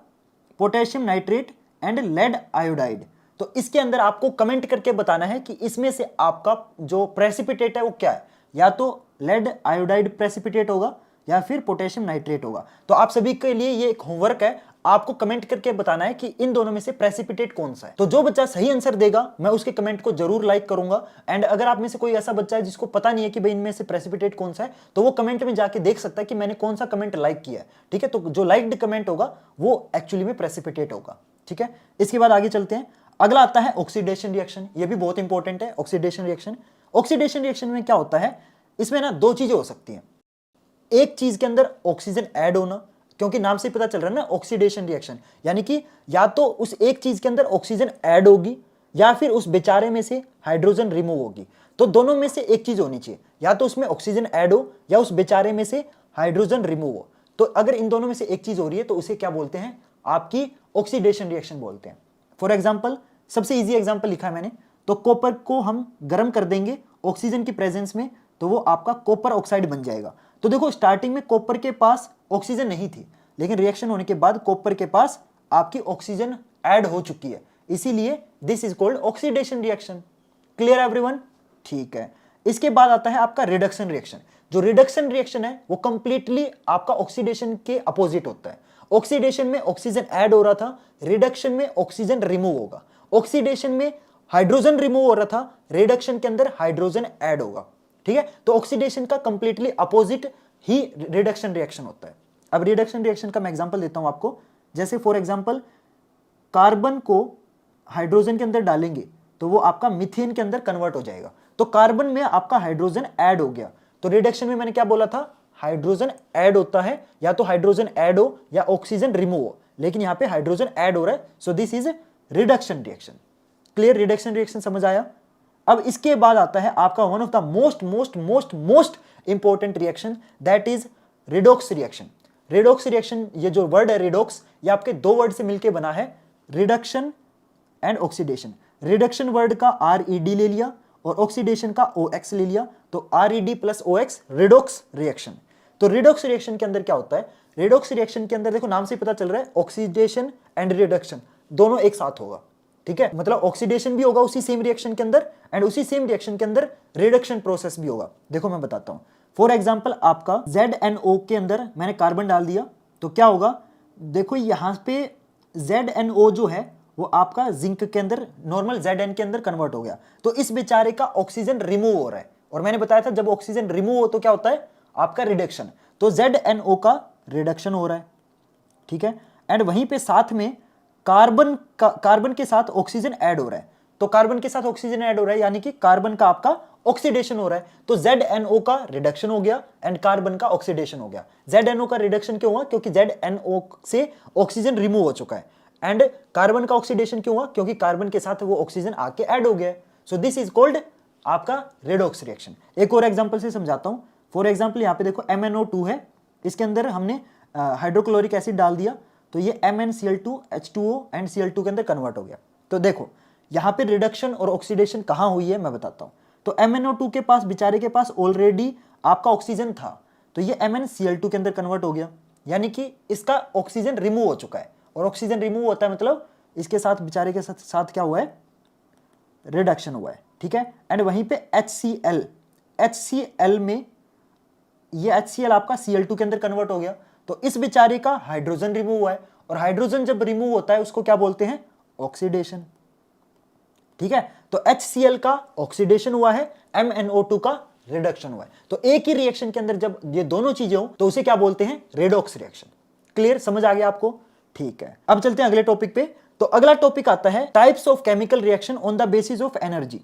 Potassium nitrate and lead iodide. तो इसके अंदर आपको कमेंट करके बताना है कि इसमें से आपका जो प्रेसिपिटेट है वो क्या है, या तो लेड आयोडाइड प्रेसिपिटेट होगा या फिर पोटेशियम नाइट्रेट होगा। तो आप सभी के लिए ये एक होमवर्क है, आपको कमेंट करके बताना है कि इन दोनों में से प्रेसिपिटेट कौन सा है। तो जो बच्चा सही आंसर देगा मैं उसके कमेंट को जरूर लाइक करूंगा। एंड अगर आप में से कोई ऐसा बच्चा है जिसको पता नहीं है कि भाई इनमें से प्रेसिपिटेट कौन सा है, तो वो कमेंट में जाके देख सकता है कि मैंने कौन सा कमेंट लाइक किया है, ठीक है? तो जो लाइक्ड कमेंट होगा वो एक्चुअली में प्रेसिपिटेट होगा, ठीक है? इसके बाद आगे चलते हैं। अगला आता है ऑक्सीडेशन रिएक्शन। ये भी बहुत इंपॉर्टेंट है, ऑक्सीडेशन रिएक्शन। ऑक्सीडेशन रिएक्शन में क्या होता है? इसमें ना दो चीजें हो सकती हैं। एक चीज के अंदर ऑक्सीजन ऐड होना, क्योंकि नाम से पता चल रहा है ना ऑक्सीडेशन रिएक्शन, यानी कि या तो उस एक चीज के अंदर ऑक्सीजन ऐड होगी या फिर उस बेचारे में से हाइड्रोजन रिमूव होगी। तो दोनों में से एक चीज होनी चाहिए, या तो उसमें ऑक्सीजन ऐड हो या उस बेचारे में से हाइड्रोजन रिमूव हो। तो अगर इन दोनों में से एक चीज हो रही है तो उसे क्या बोलते हैं? आपकी ऑक्सीडेशन रिएक्शन बोलते हैं। फॉर एग्जाम्पल, सबसे ईजी एग्जाम्पल लिखा है मैंने, तो कॉपर को हम गर्म कर देंगे ऑक्सीजन की प्रेजेंस में, तो वो आपका कॉपर ऑक्साइड बन जाएगा। तो देखो स्टार्टिंग में कॉपर के पास ऑक्सीजन नहीं थी, लेकिन रिएक्शन होने के बाद कॉपर के पास आपकी ऑक्सीजन ऐड हो चुकी है, इसीलिए this is called oxidation reaction. Clear everyone? ठीक है। इसके बाद आता है आपका रिडक्शन रिएक्शन। जो रिडक्शन रिएक्शन है वो कंप्लीटली आपका ऑक्सीडेशन के अपोजिट होता है। ऑक्सीडेशन में ऑक्सीजन ऐड हो रहा था, रिडक्शन में ऑक्सीजन रिमूव होगा। ऑक्सीडेशन में हाइड्रोजन रिमूव हो रहा था, रिडक्शन के अंदर हाइड्रोजन ऐड होगा। ठीक है, तो ऑक्सीडेशन का कंप्लीटली अपोजिट ही रिडक्शन रिएक्शन होता है। अब रिडक्शन रिएक्शन का मैं एग्जांपल देता हूं आपको। जैसे फॉर एग्जांपल कार्बन को हाइड्रोजन के अंदर डालेंगे तो वो आपका मीथेन के अंदर कन्वर्ट हो जाएगा। तो कार्बन में आपका हाइड्रोजन ऐड हो गया, तो रिडक्शन में मैंने क्या बोला था, हाइड्रोजन ऐड होता है, या तो हाइड्रोजन ऐड हो या ऑक्सीजन रिमूव हो, लेकिन यहां पे हाइड्रोजन ऐड हो रहा है, so this is reduction reaction. Clear? Reduction reaction समझ आया? अब इसके बाद आता है आपका one of the most most most most important reaction, that is redox reaction. Redox reaction, ये जो वर्ड है रिडॉक्स, ये आपके दो वर्ड से मिलकर बना है, reduction and oxidation. Reduction word का RED ले लिया और ऑक्सीडेशन का OX ले लिया, तो RED plus OX redox reaction. तो रिडॉक्स रिएक्शन के अंदर क्या होता है, रिडॉक्स रिएक्शन के अंदर देखो नाम से पता चल रहा है ऑक्सीडेशन एंड रिडक्शन दोनों एक साथ होगा। ठीक है, मतलब ऑक्सीडेशन भी होगा उसी सेम रिएक्शन के अंदर एंड उसी सेम रिएक्शन के अंदर रिडक्शन प्रोसेस भी होगा। देखो मैं बताता हूं, फॉर एग्जांपल आपका ZNO के अंदर मैंने कार्बन डाल दिया तो क्या होगा, देखो यहां पे ZNO जो है वो आपका जिंक के अंदर नॉर्मल Zn के अंदर कन्वर्ट हो गया, तो इस बेचारे का ऑक्सीजन रिमूव हो रहा है। और मैंने बताया था जब ऑक्सीजन रिमूव हो तो क्या होता है आपका रिडक्शन, तो ZNO का रिडक्शन हो रहा है। ठीक है, एंड वहीं पे साथ में कार्बन के साथ ऑक्सीजन ऐड हो रहा है, तो कार्बन के साथ ऑक्सीजन ऐड हो रहा है यानी कि कार्बन का आपका ऑक्सीडेशन हो रहा है, तो ZNO का रिडक्शन हो गया एंड कार्बन का ऑक्सीडेशन हो गया। ZNO का रिडक्शन क्यों हुआ, क्योंकि ZNO से ऑक्सीजन रिमूव हो चुका है, एंड कार्बन का ऑक्सीडेशन क्यों हुआ, क्योंकि कार्बन के साथ वो ऑक्सीजन आके ऐड हो गया। सो दिस इज कॉल्ड आपका रिडॉक्स रिएक्शन। एक और एग्जांपल से समझाता हूं। फॉर एग्जांपल यहां पे देखो MnO2 है, इसके अंदर हमने हाइड्रोक्लोरिक एसिड डाल दिया, तो ये MnCl2 H2O एंड Cl2 के अंदर कन्वर्ट हो गया। तो देखो यहां पे रिडक्शन और ऑक्सीडेशन कहां हुई है मैं बताता हूं। तो MnO2 के पास, बेचारे के पास ऑलरेडी आपका ऑक्सीजन था, तो ये MnCl2 के अंदर कन्वर्ट हो गया, यानी कि इसका ऑक्सीजन रिमूव हो चुका है। और ऑक्सीजन रिमूव होता है मतलब इसके साथ, बेचारे के साथ क्या हुआ है, रिडक्शन हुआ है। ठीक है, एंड वहीं पे HCl में ये HCl आपका Cl2 के अंदर कन्वर्ट हो गया, तो इस बेचारे का हाइड्रोजन रिमूव हुआ है, और हाइड्रोजन जब रिमूव होता है उसको क्या बोलते हैं, ऑक्सीडेशन। ठीक है, तो HCl का ऑक्सीडेशन हुआ है, MnO2 का रिडक्शन हुआ है। तो एक ही रिएक्शन के अंदर जब ये दोनों चीजें हो तो उसे क्या बोलते हैं, रिडॉक्स रिएक्शन। क्लियर? समझ आ गया आपको? ठीक है, अब चलते हैं अगले टॉपिक पे। तो अगला टॉपिक आता है types of chemical reaction on the basis of energy.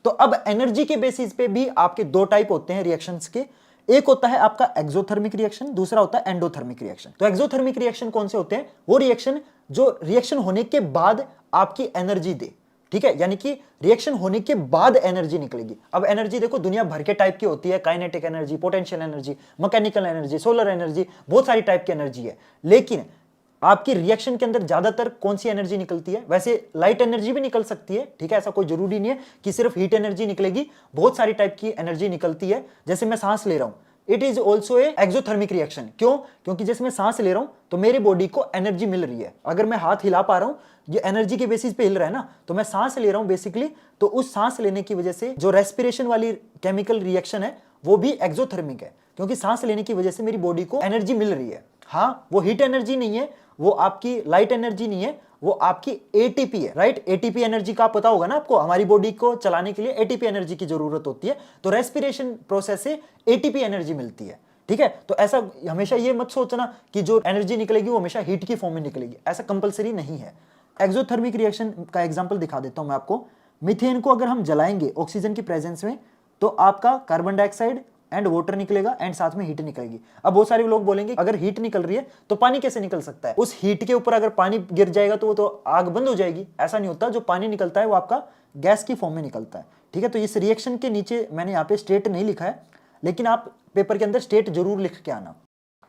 तो अब एनर्जी के बेसिस पे भी आपके दो टाइप होते हैं रिएक्शंस के। एक होता है आपका एक्सोथर्मिक रिएक्शन, दूसरा होता है एंडोथर्मिक रिएक्शन। तो एक्सोथर्मिक रिएक्शन कौन से होते हैं, वो रिएक्शन जो रिएक्शन होने के बाद आपकी एनर्जी दे। ठीक है, यानी कि रिएक्शन होने के बाद एनर्जी निकलेगी। अब एनर्जी देखो दुनिया भर के टाइप की होती है, kinetic energy, potential energy, mechanical energy, solar energy, बहुत सारी टाइप की एनर्जी है। लेकिन आपकी रिएक्शन के अंदर ज्यादातर कौन सी एनर्जी निकलती है, वैसे लाइट एनर्जी भी निकल सकती है। ठीक है, ऐसा कोई जरूरी नहीं है कि सिर्फ हीट एनर्जी निकलेगी, बहुत सारी टाइप की एनर्जी निकलती है। जैसे मैं सांस ले रहा हूं, it is also a exothermic reaction. क्यों? क्योंकि जैसे मैं सांस ले रहा हूं तो मेरी बॉडी को एनर्जी मिल रही है। अगर मैं हाथ हिला पा रहा हूं, ये एनर्जी के बेसिस पे हिल रहा है ना, तो मैं सांस ले रहा हूं बेसिकली, तो उस सांस लेने की वजह से जो रेस्पिरेशन वाली केमिकल रिएक्शन है वो भी एक्सोथर्मिक है, क्योंकि सांस लेने की वजह से मेरी बॉडी को एनर्जी मिल रही है। हाँ, वो हीट एनर्जी नहीं है, वो आपकी लाइट एनर्जी नहीं है, वो आपकी एटीपी है। राइट, एटीपी एनर्जी का पता होगा ना आपको, हमारी बॉडी को चलाने के लिए एटीपी एनर्जी की जरूरत होती है, तो रेस्पिरेशन प्रोसेस से एटीपी एनर्जी मिलती है। ठीक है, तो ऐसा हमेशा ये मत सोचना कि जो एनर्जी निकलेगी वो हमेशा हीट की फॉर्म में निकलेगी, ऐसा कंपलसरी नहीं है। एक्सोथर्मिक रिएक्शन का एग्जांपल दिखा देता हूं मैं आपको। मीथेन को अगर हम जलाएंगे ऑक्सीजन की प्रेजेंस में, तो आपका कार्बन डाइऑक्साइड एंड वाटर निकलेगा एंड साथ में हीट निकलेगी। अब बहुत सारे लोग बोलेंगे अगर हीट निकल रही है तो पानी कैसे निकल सकता है, उस हीट के ऊपर अगर पानी गिर जाएगा तो वो तो आग बंद हो जाएगी। ऐसा नहीं होता, जो पानी निकलता है वो आपका गैस की फॉर्म में निकलता है। ठीक है, तो इस रिएक्शन के नीचे मैंने यहाँ पे स्टेट नहीं लिखा है, लेकिन आप पेपर के अंदर स्टेट जरूर लिख के आना।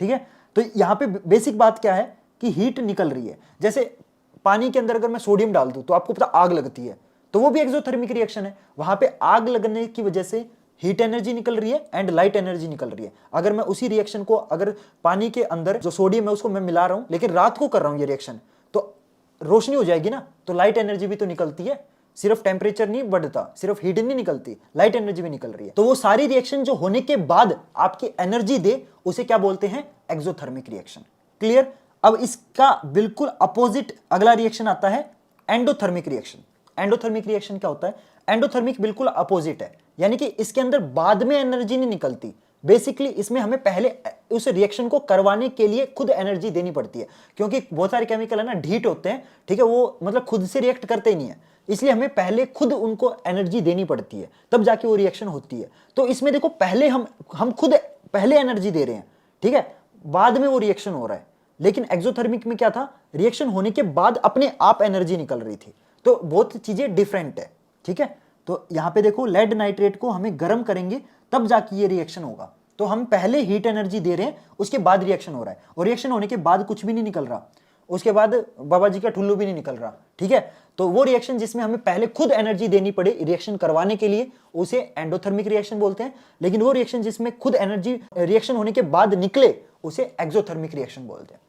ठीक है, तो यहाँ पे बेसिक बात क्या है कि हीट निकल रही है। जैसे पानी के अंदर अगर मैं सोडियम डाल दूं तो आपको पता आग लगती है, तो वो भी एक्सोथर्मिक रिएक्शन है। वहां पे आग लगने की वजह से हीट एनर्जी निकल रही है एंड लाइट एनर्जी निकल रही है। अगर मैं उसी रिएक्शन को, अगर पानी के अंदर जो सोडियम है उसको मैं मिला रहा हूं, लेकिन रात को कर रहा हूं ये रिएक्शन, तो रोशनी हो जाएगी ना, तो लाइट एनर्जी भी तो निकलती है, सिर्फ टेम्परेचर नहीं बढ़ता, सिर्फ हीट नहीं निकलती, लाइट एनर्जी भी निकल रही है। तो वो सारी रिएक्शन जो होने के बाद आपकी एनर्जी दे उसे क्या बोलते हैं, एक्सोथर्मिक रिएक्शन। क्लियर। अब इसका बिल्कुल अपोजिट अगला रिएक्शन आता है एंडोथर्मिक रिएक्शन। एंडोथर्मिक रिएक्शन क्या होता है, एंडोथर्मिक बिल्कुल अपोजिट है, यानी कि इसके अंदर बाद में एनर्जी नहीं निकलती, बेसिकली इसमें हमें पहले उस रिएक्शन को करवाने के लिए खुद एनर्जी देनी पड़ती है, क्योंकि बहुत सारे केमिकल है ना ढीठ होते हैं, ठीक है, वो मतलब खुद से रिएक्ट करते ही नहीं है, इसलिए हमें पहले खुद उनको एनर्जी देनी पड़ती है, तब जाके वो रिएक्शन होती है। तो इसमें देखो पहले हम खुद पहले एनर्जी दे रहे हैं, ठीक है, बाद में वो रिएक्शन हो रहा है। लेकिन एक्सोथर्मिक में क्या था, रिएक्शन होने के बाद अपने आप एनर्जी निकल रही थी। तो बहुत चीजें डिफरेंट है, ठीक है। तो यहां पे देखो लेड नाइट्रेट को हमें गर्म करेंगे तब जाके ये रिएक्शन होगा, तो हम पहले हीट एनर्जी दे रहे हैं, उसके बाद रिएक्शन हो रहा है, और रिएक्शन होने के बाद कुछ भी नहीं निकल रहा, उसके बाद बाबा जी का ठुल्लू भी नहीं निकल रहा, ठीक है। तो वो रिएक्शन जिसमें हमें पहले खुद एनर्जी देनी पड़े रिएक्शन करवाने के लिए, उसे एंडोथर्मिक रिएक्शन बोलते हैं। लेकिन वो रिएक्शन जिसमें खुद एनर्जी रिएक्शन होने के बाद निकले, उसे एक्सोथर्मिक रिएक्शन बोलते हैं।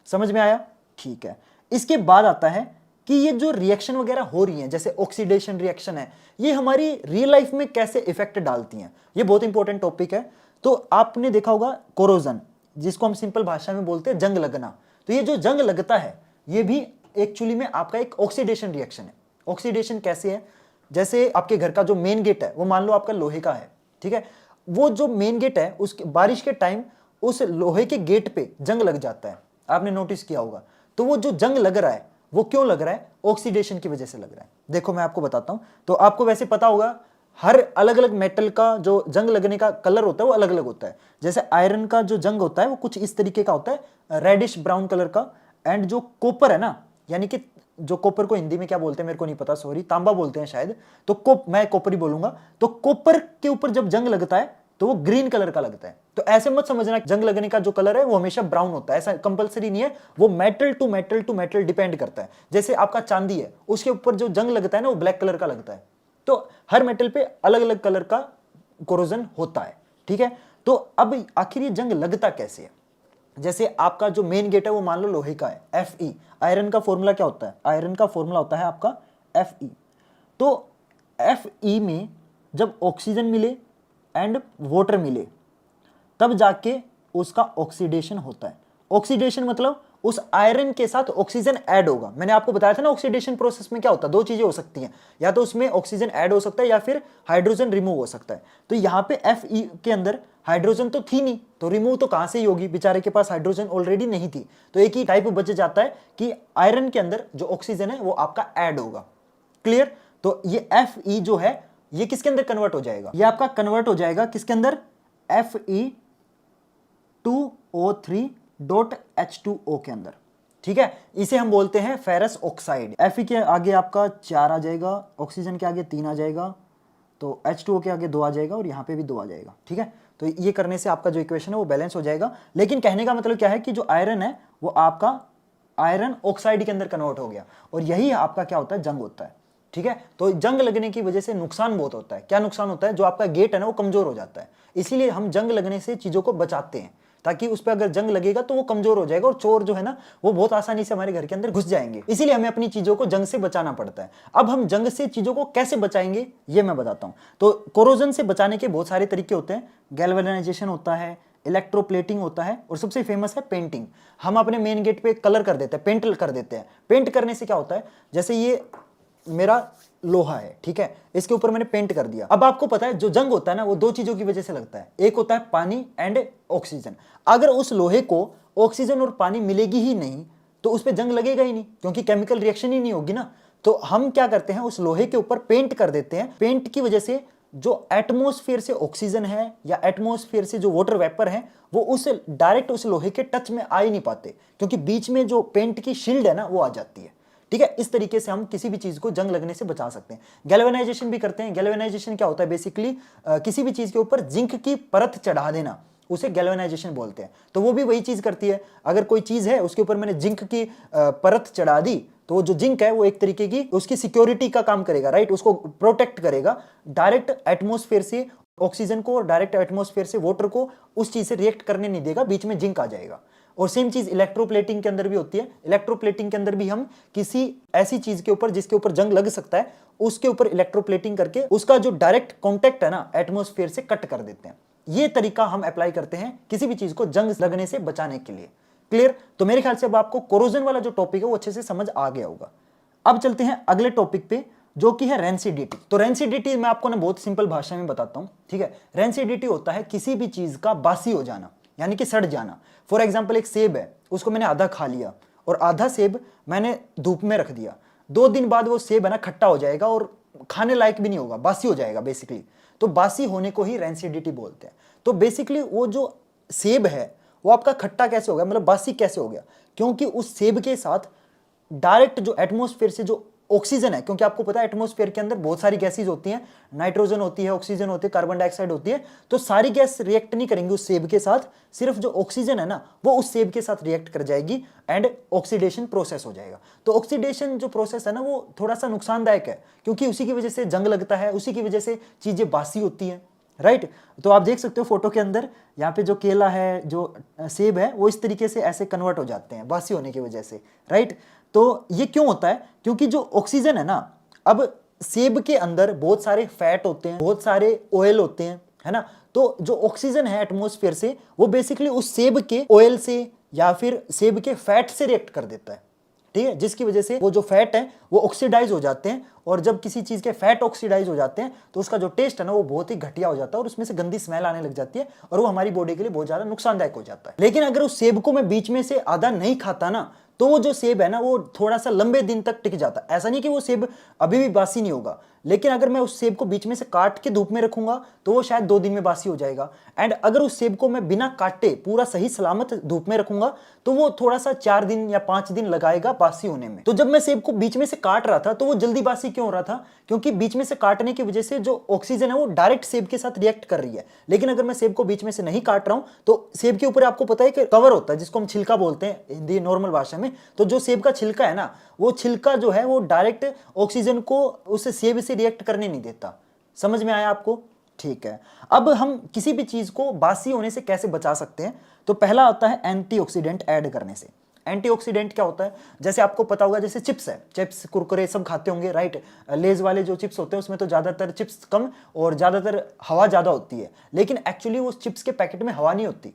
समझ में आया, ठीक है। इसके बाद आता है कि ये जो रिएक्शन वगैरह हो रही हैं, जैसे ऑक्सीडेशन रिएक्शन है, ये हमारी रियल लाइफ में कैसे इफेक्ट डालती हैं, ये बहुत इंपॉर्टेंट टॉपिक है। तो आपने देखा होगा कोरोजन, जिसको हम सिंपल भाषा में बोलते हैं जंग लगना। तो ये जो जंग लगता है, ये भी एक्चुअली में आपका एक ऑक्सीडेशन रिएक्शन है। ऑक्सीडेशन कैसे है, जैसे आपके घर का जो मेन गेट है वो मान लो आपका लोहे का है, ठीक है, वो जो मेन गेट है उसके बारिश के टाइम उस लोहे के गेट पे जंग लग जाता है, आपने नोटिस किया होगा। तो वो जो जंग लग रहा है वो क्यों लग रहा है, ऑक्सीडेशन की वजह से लग रहा है। देखो मैं आपको बताता हूं। तो आपको वैसे पता होगा हर अलग अलग मेटल का जो जंग लगने का कलर होता है वो अलग अलग होता है। जैसे आयरन का जो जंग होता है वो कुछ इस तरीके का होता है, रेडिश ब्राउन कलर का। एंड जो कॉपर है ना, यानी कि जो कॉपर को हिंदी में क्या बोलते हैं मेरे को नहीं पता, सॉरी, तांबा बोलते हैं शायद, तो मैं कॉपर ही बोलूंगा। तो कॉपर के ऊपर जब जंग लगता है तो वो ग्रीन कलर का लगता है। तो ऐसे मत समझना जंग लगने का जो कलर है वो हमेशा ब्राउन होता है, ऐसा कंपलसरी नहीं है, वो metal to metal to metal depend करता है। जैसे आपका चांदी है, उसके ऊपर जो जंग लगता है ना वो ब्लैक कलर का लगता है। तो हर मेटल पे अलग अलग कलर का कोरोजन होता है, ठीक है। तो अब आखिर ये जंग लगता कैसे है, जैसे आपका जो मेन गेट है वो मान लो लोहे का है, Fe। आयरन का फॉर्मूला क्या होता है, आयरन का फॉर्मूला होता है आपका Fe। तो Fe में जब ऑक्सीजन मिले एंड वाटर मिले तब जाके उसका ऑक्सीडेशन होता है। ऑक्सीडेशन मतलब उस आयरन के साथ ऑक्सीजन ऐड होगा। मैंने आपको बताया था ना ऑक्सीडेशन प्रोसेस में क्या होता है, दो चीजें हो सकती हैं, या तो उसमें ऑक्सीजन ऐड हो सकता है या फिर हाइड्रोजन रिमूव हो सकता है। तो यहाँ पे Fe के अंदर हाइड्रोजन तो थी नहीं, तो रिमूव तो कहां से ही होगी, बेचारे के पास हाइड्रोजन ऑलरेडी नहीं थी। तो एक ही टाइप बच जाता है कि आयरन के अंदर जो ऑक्सीजन है वो आपका ऐड होगा। क्लियर। तो ये Fe जो है ये किसके अंदर कन्वर्ट हो जाएगा, ये आपका कन्वर्ट हो जाएगा किसके अंदर, Fe2O3.H2O के अंदर, ठीक है। इसे हम बोलते हैं फेरस ऑक्साइड। Fe के आगे आपका 4 आ जाएगा, ऑक्सीजन के आगे 3 आ जाएगा, तो H2O के आगे 2 आ जाएगा और यहाँ पे भी 2 आ जाएगा, ठीक है। तो ये करने से आपका जो इक्वेशन है वो बैलेंस हो जाएगा। लेकिन कहने का मतलब क्या है कि जो आयरन है वो आपका आयरन ऑक्साइड के अंदर कन्वर्ट हो गया, और यही आपका क्या होता है, जंग होता है, ठीक है। तो जंग लगने की वजह से नुकसान बहुत होता है। क्या नुकसान होता है, जो आपका गेट है ना वो कमजोर हो जाता है। इसीलिए हम जंग लगने से चीजों को बचाते हैं, ताकि उस पर अगर जंग लगेगा तो वो कमजोर हो जाएगा और चोर जो है ना वो बहुत आसानी से हमारे घर के अंदर घुस जाएंगे। इसीलिए हमें अपनी चीजों को जंग से बचाना पड़ता है। अब हम जंग से चीजों को कैसे बचाएंगे ये मैं बताता हूं। तो कोरोजन से बचाने के बहुत सारे तरीके होते हैं। गैल्वेनाइजेशन होता है, इलेक्ट्रोप्लेटिंग होता है, और सबसे फेमस है पेंटिंग। हम अपने मेन गेट पे कलर कर देते हैं, पेंट कर देते हैं। पेंट करने से क्या होता है, जैसे ये मेरा लोहा है, ठीक है, इसके ऊपर मैंने पेंट कर दिया। अब आपको पता है जो जंग होता है ना वो दो चीजों की वजह से लगता है, एक होता है पानी एंड ऑक्सीजन। अगर उस लोहे को ऑक्सीजन और पानी मिलेगी ही नहीं तो उस पर जंग लगेगा ही नहीं, क्योंकि केमिकल रिएक्शन ही नहीं होगी ना। तो हम क्या करते हैं, उस लोहे के ऊपर पेंट कर देते हैं। पेंट की वजह से जो एटमॉस्फेयर से ऑक्सीजन है या एटमॉस्फेयर से जो वाटर वेपर है वो उस डायरेक्ट उस लोहे के टच में आ ही नहीं पाते, क्योंकि बीच में जो पेंट की शील्ड है ना वो आ जाती है, ठीक है। इस तरीके से हम किसी भी चीज को जंग लगने से बचा सकते हैं। गैल्वेनाइजेशन भी करते हैं। गैल्वेनाइजेशन क्या होता है, बेसिकली किसी भी चीज के ऊपर जिंक की परत चढ़ा देना, उसे गैल्वेनाइजेशन बोलते हैं। तो वो भी वही चीज करती है। अगर कोई चीज है उसके ऊपर मैंने जिंक की परत चढ़ा दी तो वो जो जिंक है वो एक तरीके की उसकी सिक्योरिटी का काम करेगा, राइट, उसको प्रोटेक्ट करेगा। डायरेक्ट एटमॉस्फेयर से ऑक्सीजन को और डायरेक्ट एटमॉस्फेयर से वाटर को उस चीज से रिएक्ट करने नहीं देगा, बीच में जिंक आ जाएगा। और सेम चीज इलेक्ट्रोप्लेटिंग के अंदर भी होती है। इलेक्ट्रोप्लेटिंग के अंदर भी हम किसी ऐसी चीज के ऊपर जिसके ऊपर जंग लग सकता है उसके ऊपर इलेक्ट्रोप्लेटिंग करके उसका जो डायरेक्ट कांटेक्ट है ना एटमॉस्फेयर से कट कर देते हैं। ये तरीका हम अप्लाई करते हैं किसी भी चीज को जंग लगने से बचाने के लिए। क्लियर? तो मेरे ख्याल से अब आपको कोरोजन वाला जो टॉपिक है वो अच्छे से समझ आ गया होगा। अब चलते हैं अगले टॉपिक पे जो कि है रेंसिडिटी। तो रेंसिडिटी मैं आपको ना बहुत सिंपल भाषा में बताता हूं, ठीक है। रेंसिडिटी होता है किसी भी चीज का बासी हो जाना, यानी कि सड़ जाना। फॉर एग्जाम्पल एक सेब है, उसको मैंने आधा खा लिया और आधा सेब मैंने धूप में रख दिया। 2 दिन बाद वो सेब है ना खट्टा हो जाएगा और खाने लायक भी नहीं होगा, बासी हो जाएगा बेसिकली। तो बासी होने को ही रेंसिडिटी बोलते हैं। तो बेसिकली वो जो सेब है वो आपका खट्टा कैसे हो गया, मतलब बासी कैसे हो गया? क्योंकि उस सेब के साथ डायरेक्ट जो एटमॉस्फेयर से जो ऑक्सीजन है, क्योंकि आपको पता है एटमॉस्फेयर के अंदर बहुत सारी गैसेज होती हैं, नाइट्रोजन होती है, ऑक्सीजन होती है, कार्बन डाइऑक्साइड होती है। तो सारी गैस रिएक्ट नहीं करेंगी उस सेब के साथ, सिर्फ जो ऑक्सीजन है ना वो उस सेब के साथ रिएक्ट कर जाएगी एंड ऑक्सीडेशन प्रोसेस हो जाएगा। तो ऑक्सीडेशन जो प्रोसेस है ना वो थोड़ा सा नुकसानदायक है, क्योंकि उसी की वजह से जंग लगता है, उसी की वजह से चीजें बासी होती हैं, राइट। तो आप देख सकते हो फोटो के अंदर यहाँ पे जो केला है, जो सेब है, वो इस तरीके से ऐसे कन्वर्ट हो जाते हैं बासी होने की वजह से, राइट। तो ये क्यों होता है? क्योंकि जो ऑक्सीजन है ना, अब सेब के अंदर बहुत सारे फैट होते हैं, बहुत सारे ऑयल होते हैं, है ना। तो जो ऑक्सीजन है एटमॉस्फेयर से वो बेसिकली उस सेब के ऑयल से या फिर सेब के फैट से रिएक्ट कर देता है, ठीक है, जिसकी वजह से वो जो फैट है वो ऑक्सीडाइज हो जाते हैं। और जब किसी चीज के फैट ऑक्सीडाइज हो जाते हैं तो उसका जो टेस्ट है ना वो बहुत ही घटिया हो जाता है और उसमें से गंदी स्मेल आने लग जाती है और वो हमारी बॉडी के लिए बहुत ज्यादा नुकसानदायक हो जाता है। लेकिन अगर उस सेब को मैं बीच में से आधा नहीं खाता ना, तो वो जो सेब है ना वो थोड़ा सा लंबे दिन तक टिक जाता है। ऐसा नहीं कि वो सेब अभी भी बासी नहीं होगा, लेकिन अगर मैं उस सेब को बीच में से काट के धूप में रखूंगा तो वो शायद 2 दिन में बासी हो जाएगा। एंड अगर उस सेब को मैं बिना काटे पूरा सही सलामत धूप में रखूंगा तो वो थोड़ा सा 4 दिन या 5 दिन लगाएगा बासी होने में। तो जब मैं सेब को बीच में से काट रहा था तो वो जल्दी बासी क्यों हो रहा था? क्योंकि बीच में से काटने की वजह से जो ऑक्सीजन है वो डायरेक्ट सेब के साथ रिएक्ट कर रही है। लेकिन अगर मैं सेब को बीच में से नहीं काट रहा हूं तो सेब के ऊपर आपको पता है कि कवर होता है जिसको हम छिलका बोलते हैं हिंदी नॉर्मल भाषा में। तो जो सेब का छिलका है ना, वो छिलका जो है वो डायरेक्ट ऑक्सीजन को उस सेब से रिएक्ट करने नहीं देता। समझ में आया आपको? ठीक है। अब हम किसी भी चीज को बासी होने से कैसे बचा सकते हैं? तो पहला आता है एंटीऑक्सीडेंट ऐड करने से। एंटीऑक्सीडेंट क्या होता है? जैसे आपको पता होगा, जैसे चिप्स है, चिप्स कुरकुरे सब खाते होंगे, राइट। लेज वाले जो चिप्स होते हैं उसमें तो ज्यादातर चिप्स कम और ज्यादातर हवा ज्यादा होती है, लेकिन एक्चुअली उस चिप्स के पैकेट में हवा नहीं होती,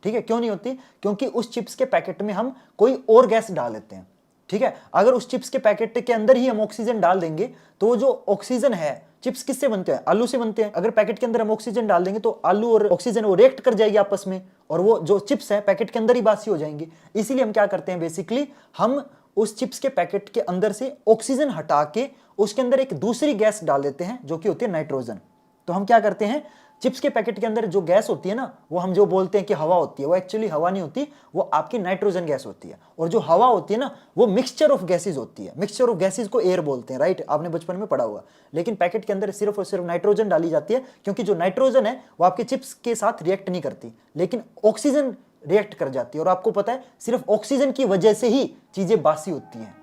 ठीक है। क्यों नहीं होती? क्योंकि उस चिप्स के पैकेट में हम कोई और गैस डाल देते हैं, ठीक है। अगर उस चिप्स के पैकेट के अंदर ही हम ऑक्सीजन डाल देंगे तो वो जो ऑक्सीजन है, चिप्स किससे बनते हैं? आलू से बनते हैं। अगर पैकेट के अंदर हम ऑक्सीजन डाल देंगे तो आलू और ऑक्सीजन वो रिएक्ट कर जाएगी आपस में और वो जो चिप्स है पैकेट के अंदर ही बासी हो जाएंगे। इसीलिए हम क्या करते हैं, बेसिकली हम उस चिप्स के पैकेट के अंदर से ऑक्सीजन हटा के उसके अंदर एक दूसरी गैस डाल देते हैं जो कि होती है नाइट्रोजन। तो हम क्या करते हैं, चिप्स के पैकेट के अंदर जो गैस होती है ना, वो हम जो बोलते हैं कि हवा होती है, वो एक्चुअली हवा नहीं होती, वो आपकी नाइट्रोजन गैस होती है। और जो हवा होती है ना वो मिक्सचर ऑफ गैसेज होती है। मिक्सचर ऑफ गैसेज को एयर बोलते हैं, राइट। आपने बचपन में पढ़ा होगा। लेकिन पैकेट के अंदर सिर्फ और सिर्फ नाइट्रोजन डाली जाती है, क्योंकि जो नाइट्रोजन है वो आपके चिप्स के साथ रिएक्ट नहीं करती, लेकिन ऑक्सीजन रिएक्ट कर जाती है। और आपको पता है सिर्फ ऑक्सीजन की वजह से ही चीजें बासी होती हैं।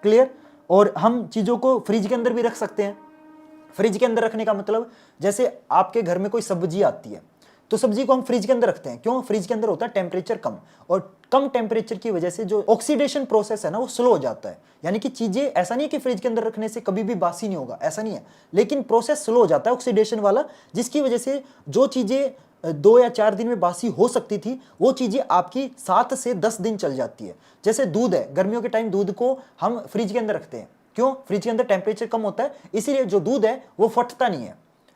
क्लियर? और हम चीजों को फ्रिज के अंदर भी रख सकते हैं। फ्रिज के अंदर रखने का मतलब, जैसे आपके घर में कोई सब्जी आती है तो सब्जी को हम फ्रिज के अंदर रखते हैं। क्यों? फ्रिज के अंदर होता है टेम्परेचर कम, और कम टेम्परेचर की वजह से जो ऑक्सीडेशन प्रोसेस है ना वो स्लो हो जाता है। यानी कि चीजें, ऐसा नहीं है कि फ्रिज के अंदर रखने से कभी भी बासी नहीं होगा, ऐसा नहीं है, लेकिन प्रोसेस स्लो हो जाता है ऑक्सीडेशन वाला, जिसकी वजह से जो चीजें 2 या 4 दिन में बासी हो सकती थी वो चीजें आपकी 7 से 10 दिन चल जाती है। जैसे दूध है, गर्मियों के टाइम दूध को हम फ्रिज के अंदर रखते हैं। क्यों? फ्रिज के अंदर टेम्परेचर कम होता है, इसीलिए जो दूध है वो फटता नहीं है।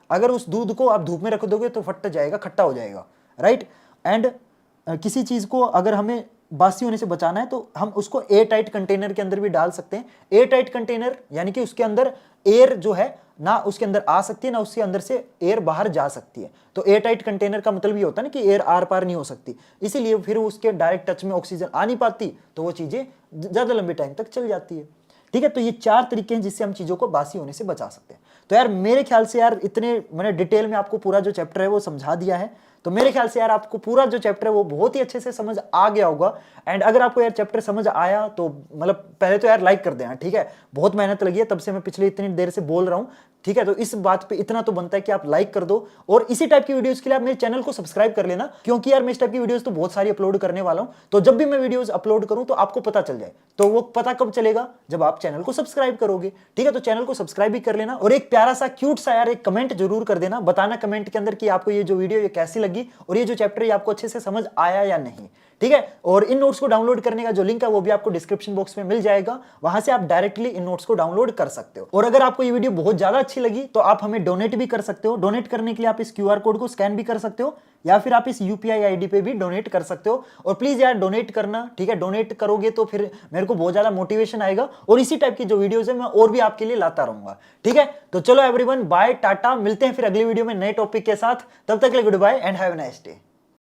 अगर उस दूध को आप धूप में रख दोगे तो फट जाएगा, खट्टा हो जाएगा, राइट। एंड किसी चीज को अगर हमें बासी होने से बचाना है तो हम उसको एयर टाइट कंटेनर के अंदर भी डाल सकते हैं। एयर टाइट कंटेनर यानी कि उसके अंदर एयर जो है ना उसके अंदर आ सकती है ना उसके अंदर से एयर बाहर जा सकती है। तो एयर टाइट कंटेनर का मतलब ये होता है ना कि एयर आर पार नहीं हो सकती, इसीलिए फिर उसके डायरेक्ट टच में ऑक्सीजन आ नहीं पाती, तो वो चीजें ज्यादा लंबे टाइम तक चल जाती है। ठीक है, तो ये 4 तरीके हैं जिससे हम चीजों को बासी होने से बचा सकते हैं। तो यार मेरे ख्याल से यार इतने मैंने डिटेल में आपको पूरा जो चैप्टर है वो समझा दिया है। तो मेरे ख्याल से यार आपको पूरा जो चैप्टर है वो बहुत ही अच्छे से समझ आ गया होगा। एंड अगर आपको यार चैप्टर समझ आया तो मतलब पहले तो यार लाइक कर देना, ठीक है। बहुत मेहनत लगी है, तब से मैं पिछले इतनी देर से बोल रहा हूँ ठीक है, तो इस बात पे इतना तो बनता है कि आप लाइक कर दो और इसी टाइप की वीडियोस के लिए आप मेरे चैनल को सब्सक्राइब कर लेना, क्योंकि यार मैं इस टाइप की वीडियोस तो बहुत सारी अपलोड करने वाला हूं। तो जब भी मैं वीडियोस अपलोड करूं तो आपको पता चल जाए। तो वो पता कब चलेगा? जब आप चैनल को सब्सक्राइब करोगे। ठीक है, तो चैनल को सब्सक्राइब भी कर लेना और एक प्यारा सा क्यूट सा यार एक कमेंट जरूर कर देना, बताना कमेंट के अंदर कि आपको ये जो वीडियो ये कैसी लगी और ये जो चैप्टर है आपको अच्छे से समझ आया या नहीं। ठीक है, और इन नोट्स को डाउनलोड करने का जो लिंक है वो भी आपको डिस्क्रिप्शन बॉक्स में मिल जाएगा, वहां से आप डायरेक्टली इन नोट्स को डाउनलोड कर सकते हो। और अगर आपको ये वीडियो बहुत ज्यादा अच्छी लगी तो आप हमें डोनेट भी कर सकते हो। डोनेट करने के लिए आप इस क्यूआर कोड को स्कैन भी कर सकते हो या फिर आप इस यूपीआई आईडी पे भी डोनेट कर सकते हो। और प्लीज यार डोनेट करना, ठीक है, डोनेट करोगे तो फिर मेरे को बहुत ज्यादा मोटिवेशन आएगा और इसी टाइप की जो वीडियोस है मैं और भी आपके लिए लाता रहूंगा। ठीक है, तो चलो एवरीवन, बाय, टाटा, मिलते हैं फिर अगली वीडियो में नए टॉपिक के साथ। तब तक के लिए good bye and have a nice day.